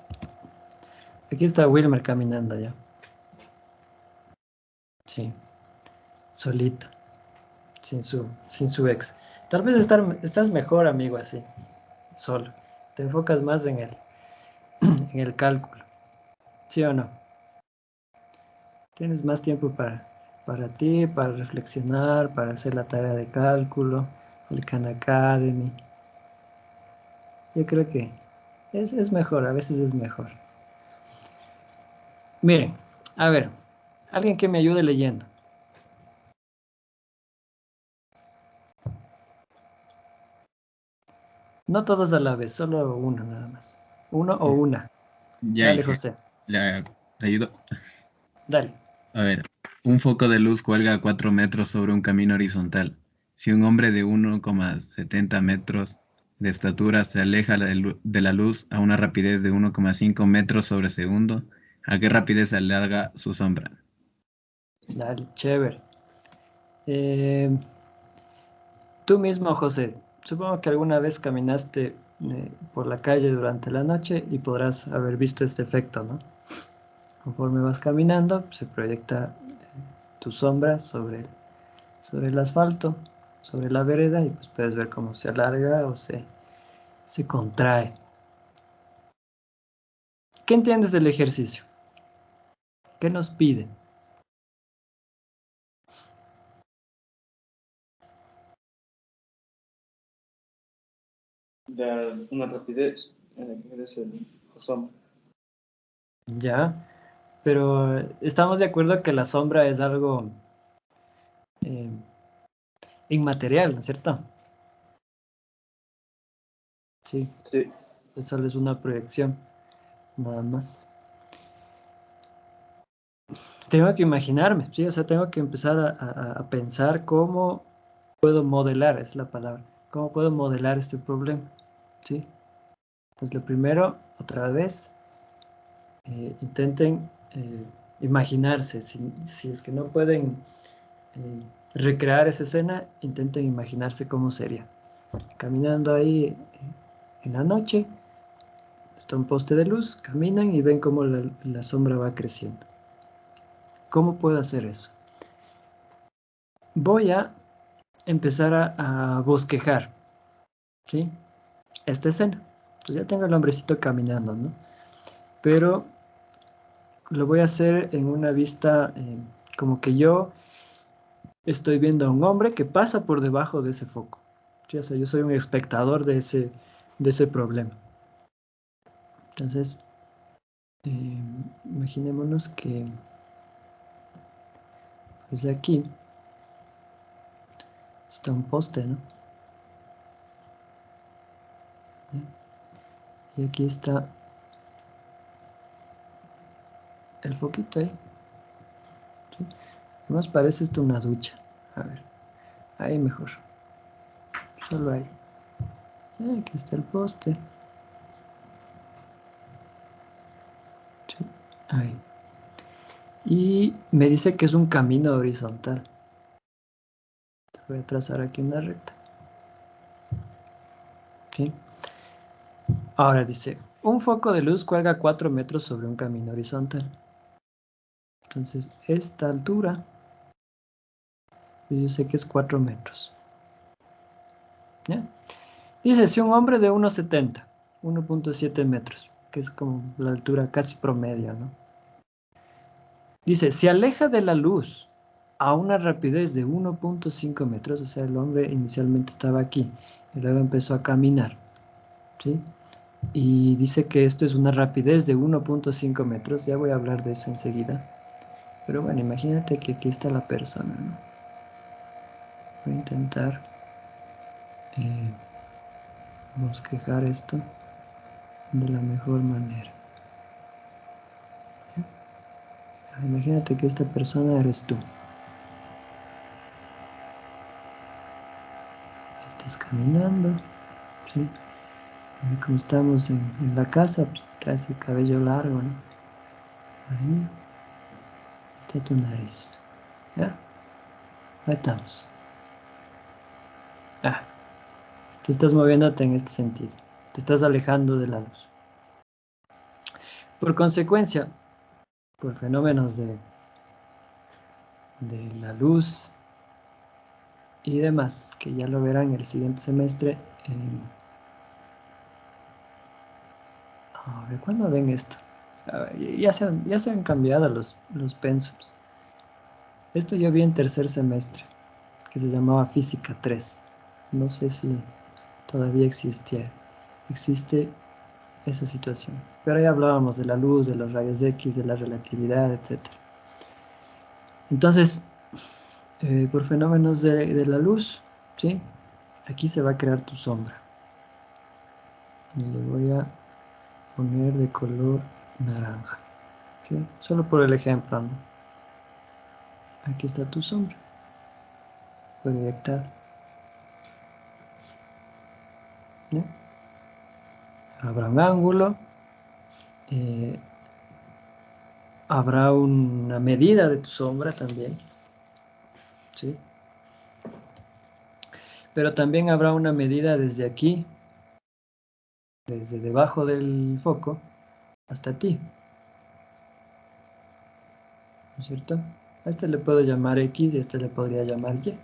Wilmer caminando ya. Sí, solito, sin su ex. Tal vez estás mejor, amigo, así, solo. Te enfocas más en el cálculo. ¿Sí o no? Tienes más tiempo para ti, para reflexionar, para hacer la tarea de cálculo, el Khan Academy. Yo creo que es mejor, a veces es mejor. Miren, a ver, alguien que me ayude leyendo. No todos a la vez, solo uno nada más. Uno o una. Ya, Dale, dije, José. le ayudo. Dale. A ver, un foco de luz cuelga a 4 metros sobre un camino horizontal. Si un hombre de 1,70 metros de estatura se aleja de la luz a una rapidez de 1,5 metros sobre segundo, ¿a qué rapidez se alarga su sombra? Dale, chévere. Eh, Tú mismo, José, supongo que alguna vez caminaste por la calle durante la noche y podrás haber visto este efecto, ¿no? Conforme vas caminando, se proyecta tu sombra sobre el asfalto, sobre la vereda, y pues puedes ver cómo se alarga o se contrae. ¿Qué entiendes del ejercicio? ¿Qué nos pide? De una rapidez en la que eres la sombra. Ya, pero estamos de acuerdo que la sombra es algo eh, inmaterial, ¿no es cierto? Sí, Sí. solo es una proyección, nada más. Tengo que imaginarme, sí, o sea, tengo que empezar a pensar cómo puedo modelar, es la palabra, cómo puedo modelar este problema, ¿sí? Entonces, lo primero, otra vez, intenten imaginarse, si es que no pueden recrear esa escena, intenten imaginarse cómo sería. Caminando ahí en la noche, está un poste de luz, caminan y ven cómo la sombra va creciendo. ¿Cómo puedo hacer eso? Voy a empezar a bosquejar, ¿sí? Esta escena. Pues ya tengo el hombrecito caminando, ¿no? Pero lo voy a hacer en una vista como que yo estoy viendo a un hombre que pasa por debajo de ese foco. ¿Sí? O sea, yo soy un espectador de ese problema. Entonces, imaginémonos que pues aquí está un poste, ¿no? Y aquí está el foquito ahí. ¿Sí? Nos parece esto una ducha. A ver, ahí mejor. Solo ahí. Aquí está el poste. Sí, ahí. Y me dice que es un camino horizontal. Voy a trazar aquí una recta. ¿Sí? Ahora dice, un foco de luz cuelga a 4 metros sobre un camino horizontal. Entonces, esta altura, yo sé que es 4 metros. ¿Ya? Dice, si un hombre de 1,70, 1,7 metros, que es como la altura casi promedio, ¿no? Dice, se aleja de la luz a una rapidez de 1,5 metros, o sea, el hombre inicialmente estaba aquí y luego empezó a caminar, ¿sí? Y dice que esto es una rapidez de 1,5 metros, ya voy a hablar de eso enseguida. Pero bueno, imagínate que aquí está la persona, ¿no? Voy a intentar bosquejar esto de la mejor manera. Imagínate que esta persona eres tú. Estás caminando, ¿sí? Y como estamos en la casa, pues traes el cabello largo, ¿no? Ahí está tu nariz. ¿Ya? Ahí estamos. Ah, Tú estás moviéndote en este sentido. Te estás alejando de la luz. Por consecuencia, por fenómenos de la luz y demás, que ya lo verán el siguiente semestre. A ver, ¿cuándo ven esto? A ver, ya se han cambiado los pensums. Esto yo vi en tercer semestre, que se llamaba Física 3. No sé si todavía existe esa situación. Pero ahí hablábamos de la luz, de los rayos X, de la relatividad, etc. Entonces, por fenómenos de la luz, ¿sí? Aquí se va a crear tu sombra. Y le voy a poner de color naranja. ¿Sí? Solo por el ejemplo, ¿no? Aquí está tu sombra. Proyectada. ¿Ya? Habrá un ángulo. Habrá una medida de tu sombra también. ¿Sí? Pero también habrá una medida desde aquí, desde debajo del foco, hasta ti. ¿No es cierto? A este le puedo llamar X y a este le podría llamar Y.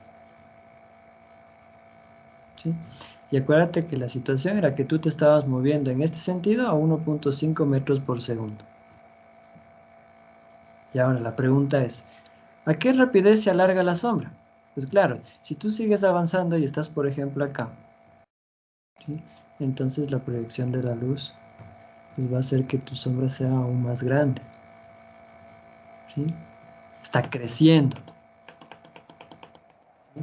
¿Sí? Y acuérdate que la situación era que tú te estabas moviendo en este sentido a 1.5 metros por segundo. Y ahora la pregunta es, ¿a qué rapidez se alarga la sombra? Pues claro, si tú sigues avanzando y estás, por ejemplo, acá, ¿sí? Entonces la proyección de la luz pues va a hacer que tu sombra sea aún más grande. ¿Sí? Está creciendo. ¿Sí?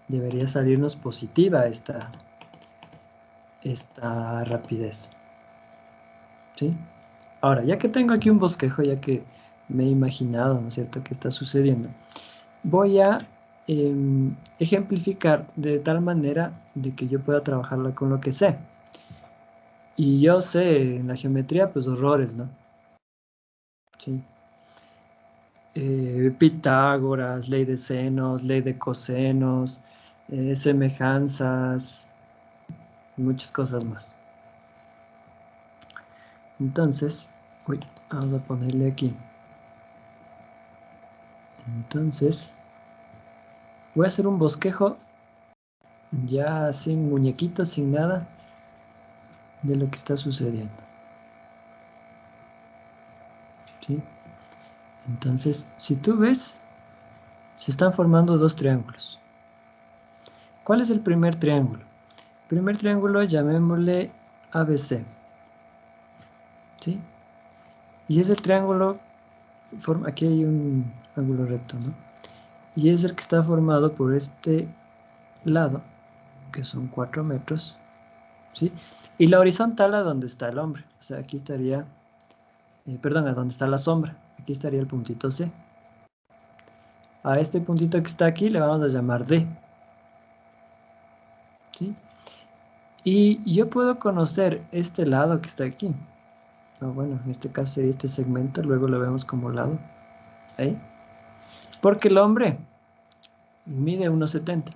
Debería salirnos positiva esta rapidez. ¿Sí? Ahora, ya que tengo aquí un bosquejo, ya que me he imaginado, ¿no es cierto?, qué está sucediendo, voy a ejemplificar de tal manera de que yo pueda trabajarla con lo que sé. Y yo sé en la geometría, pues horrores, ¿no? Sí. Pitágoras, ley de senos, ley de cosenos, semejanzas, muchas cosas más. Entonces, vamos a ponerle aquí. Entonces, voy a hacer un bosquejo ya sin muñequitos, sin nada de lo que está sucediendo. ¿Sí? Entonces, si tú ves, se están formando dos triángulos. ¿Cuál es el primer triángulo? El primer triángulo llamémosle ABC. ¿Sí? Y es el triángulo, aquí hay un ángulo recto, ¿no? Y es el que está formado por este lado, que son 4 metros, ¿sí? Y la horizontal a donde está el hombre. O sea, aquí estaría, perdón, a donde está la sombra. Aquí estaría el puntito C. A este puntito que está aquí le vamos a llamar D. ¿Sí? Y yo puedo conocer este lado que está aquí. Bueno, en este caso sería este segmento, luego lo vemos como lado. ¿Ahí? Porque el hombre mide 1,70.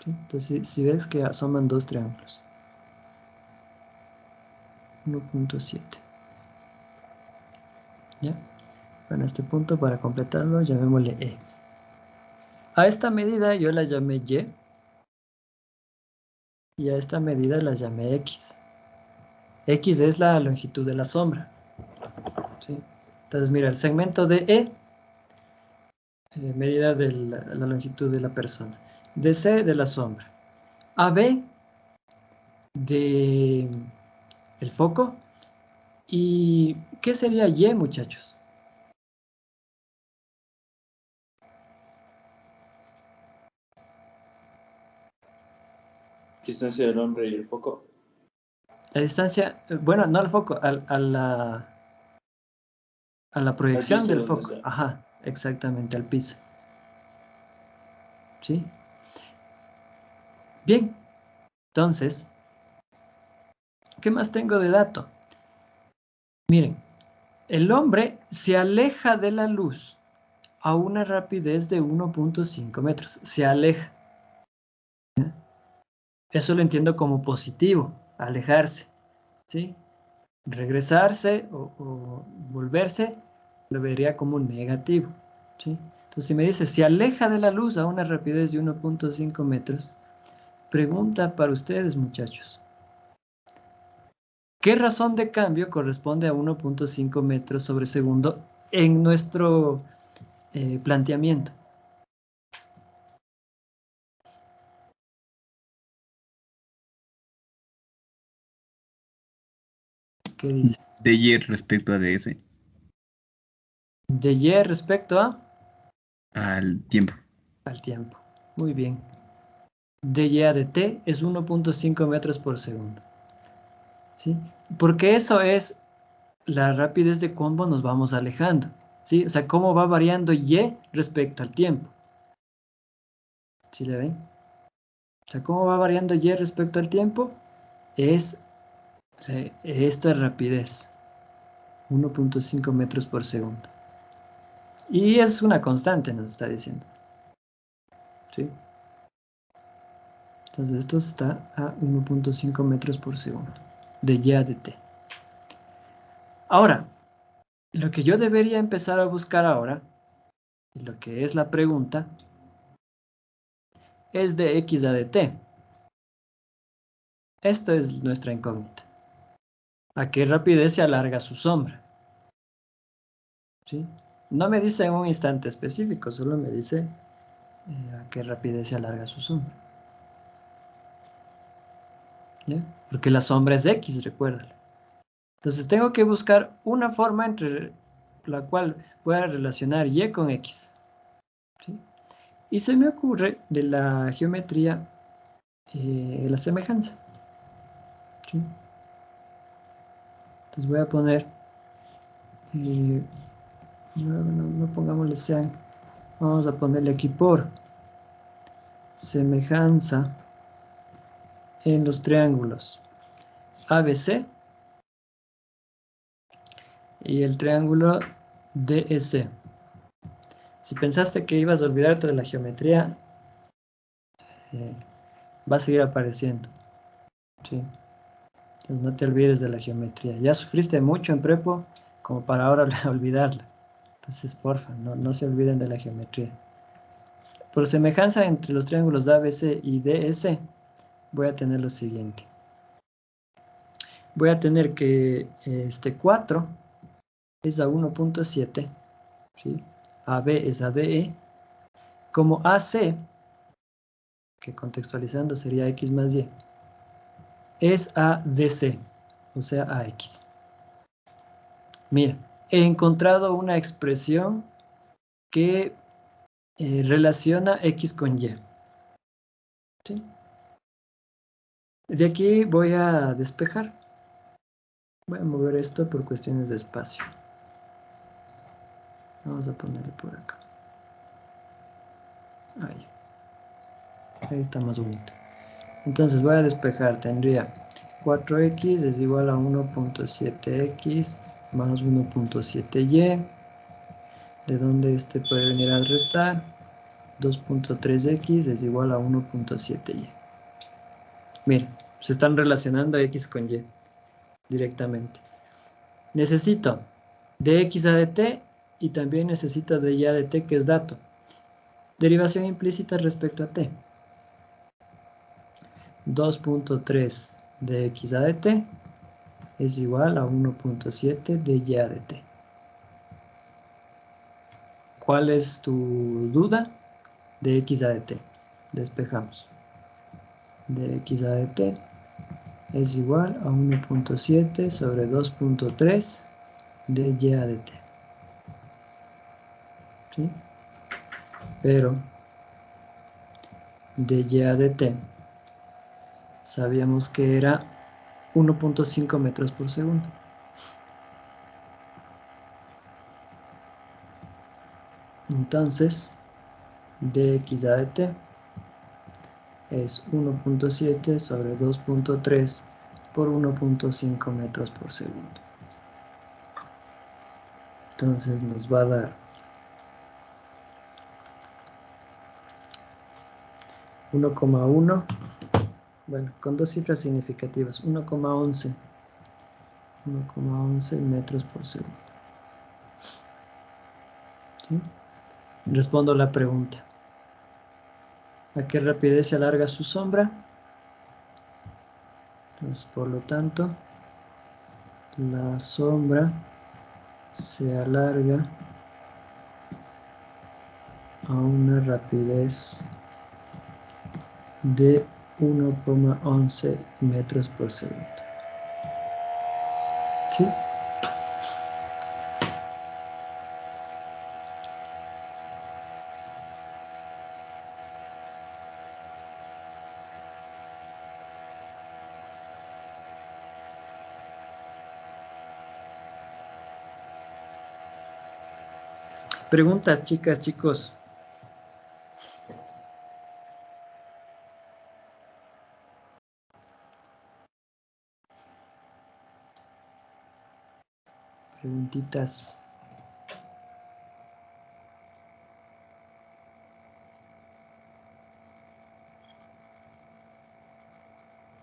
¿Sí? Entonces, si ves que asoman dos triángulos. 1.7. ¿Ya? Bueno, este punto para completarlo llamémosle E. A esta medida yo la llamé Y. Y a esta medida la llamé X. X es la longitud de la sombra. ¿Sí? Entonces, mira, el segmento de E, medida de la longitud de la persona. DC de la sombra. AB de el foco. ¿Y qué sería Y, muchachos? Distancia del hombre y el foco. La distancia, bueno, no al foco, a la proyección piso, del donde foco. sea. Ajá, exactamente, al piso. ¿Sí? Bien, entonces, ¿qué más tengo de dato? Miren, el hombre se aleja de la luz a una rapidez de 1.5 metros. Se aleja. Eso lo entiendo como positivo, alejarse, ¿sí? Regresarse o volverse, lo vería como negativo, ¿sí? Entonces, si me dice, se aleja de la luz a una rapidez de 1.5 metros, pregunta para ustedes, muchachos. ¿Qué razón de cambio corresponde a 1.5 metros sobre segundo en nuestro planteamiento? ¿Qué dice? De Y respecto a DS, De Y respecto al tiempo. al tiempo. Muy bien. De Y a de T es 1.5 metros por segundo. ¿Sí? Porque eso es la rapidez de cómo nos vamos alejando. ¿Sí? O sea, cómo va variando Y respecto al tiempo. ¿Sí le ven? O sea, cómo va variando Y respecto al tiempo es esta rapidez. 1.5 metros por segundo. Y es una constante, nos está diciendo. ¿Sí? Entonces esto está a 1.5 metros por segundo. De Y a de T. Ahora, lo que yo debería empezar a buscar ahora, y lo que es la pregunta, es de X a de T. Esto es nuestra incógnita. ¿A qué rapidez se alarga su sombra? ¿Sí? No me dice en un instante específico, solo me dice a qué rapidez se alarga su sombra. ¿Ya? Porque la sombra es X, recuérdalo. Entonces tengo que buscar una forma entre la cual pueda relacionar Y con X. ¿Sí? Y se me ocurre de la geometría la semejanza. ¿Sí? Entonces voy a poner, no pongámosle sean, vamos a ponerle aquí por semejanza en los triángulos ABC y el triángulo DEC. Si pensaste que ibas a olvidarte de la geometría, va a seguir apareciendo. ¿Sí? Entonces no te olvides de la geometría. Ya sufriste mucho en prepo como para ahora olvidarla. Entonces, porfa, no se olviden de la geometría. Por semejanza entre los triángulos ABC y DS, voy a tener lo siguiente. Voy a tener que este 4 es a 1.7, ¿sí? AB es a DE, como AC, que contextualizando sería X más Y, es a DC, o sea, a X. Mira, he encontrado una expresión que relaciona X con Y. ¿Sí? De aquí voy a despejar. Voy a mover esto por cuestiones de espacio. Vamos a ponerle por acá. Ahí está más bonito. Entonces voy a despejar. Tendría 4x es igual a 1.7x más 1.7y. De donde este puede venir al restar. 2.3x es igual a 1.7y. Miren, se están relacionando x con y directamente. Necesito de x a de t y también necesito de y a de t, que es dato. Derivación implícita respecto a t. 2.3 de x a de t es igual a 1.7 de y a de t. ¿Cuál es tu duda? De x a de t. Despejamos. De x a de t es igual a 1.7 sobre 2.3 de y a de t. ¿Sí? Pero de y a de t sabíamos que era 1.5 metros por segundo. Entonces, dx a de t es 1.7 sobre 2.3 por 1.5 metros por segundo. Entonces nos va a dar 1,1. Bueno, con dos cifras significativas. 1,11. 1,11 metros por segundo. ¿Sí? Respondo la pregunta. ¿A qué rapidez se alarga su sombra? Entonces, por lo tanto, la sombra se alarga a una rapidez de 1,11 metros por segundo. ¿Sí? Preguntas, chicas, chicos. Preguntitas.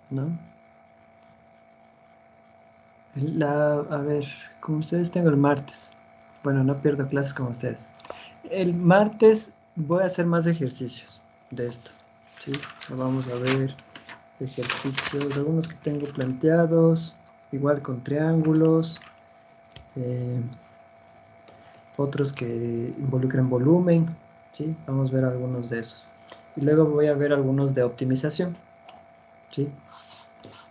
¿No? A ver, con ustedes tengo el martes. Bueno, no pierdo clases con ustedes. El martes voy a hacer más ejercicios de esto. ¿Sí? Vamos a ver ejercicios, algunos que tengo planteados, igual con triángulos, otros que involucran volumen. ¿Sí? Vamos a ver algunos de esos. Y luego voy a ver algunos de optimización. ¿Sí?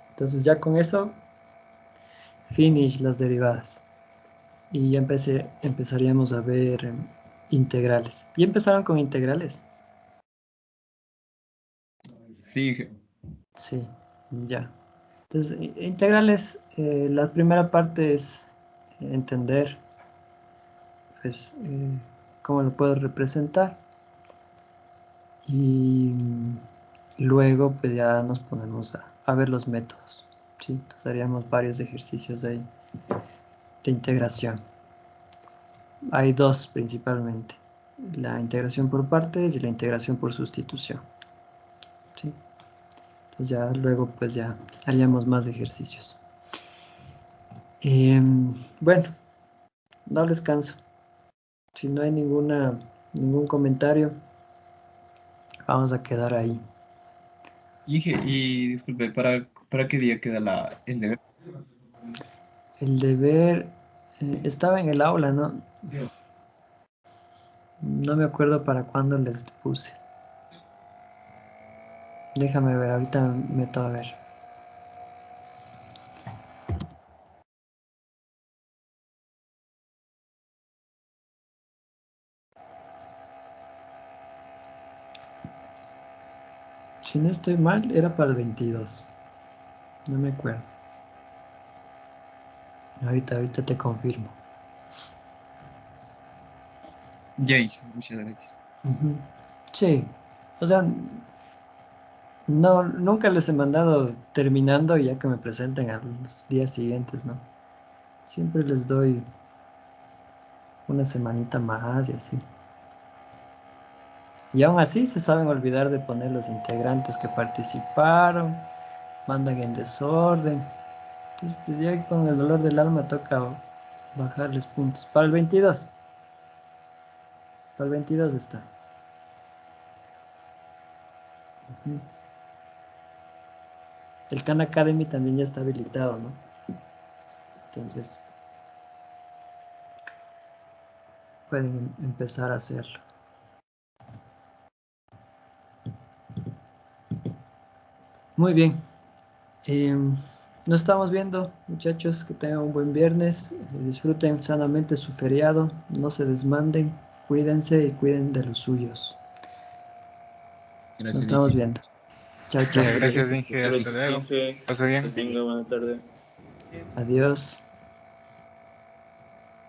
Entonces ya con eso, finish las derivadas. Y ya empezaríamos a ver integrales. ¿Y empezaron con integrales? Sí, Sí, ya. Entonces, integrales, la primera parte es entender pues, cómo lo puedo representar. Y luego pues ya nos ponemos a ver los métodos. ¿Sí? Entonces haríamos varios ejercicios de integración. Hay dos principalmente. La integración por partes y la integración por sustitución. ¿Sí? Entonces ya luego pues ya haríamos más ejercicios. Bueno, no les canso. Si no hay ningún comentario, vamos a quedar ahí. y disculpe, ¿para qué día queda el deber? El deber estaba en el aula, ¿no? No me acuerdo para cuándo les puse. Déjame ver, ahorita meto a ver. Si no estoy mal, era para el 22. No me acuerdo. Ahorita te confirmo. Yay, muchas gracias. Ujú. Sí, o sea, no, nunca les he mandado terminando ya que me presenten a los días siguientes, ¿no? Siempre les doy una semanita más y así. Y aún así se saben olvidar de poner los integrantes que participaron, mandan en desorden. Entonces, pues ya con el dolor del alma toca bajarles puntos. Para el 22. Para el 22 está. Ujú. El Khan Academy también ya está habilitado, ¿no? Entonces, pueden empezar a hacerlo. Muy bien. Nos estamos viendo, muchachos. Que tengan un buen viernes. Disfruten sanamente su feriado. No se desmanden. Cuídense y cuiden de los suyos. Nos Gracias, estamos Inge. viendo. Chao, chao. Gracias, Inge. Hasta Gracias, luego. Inge. Pasa bien. Que tenga buena tarde. Adiós.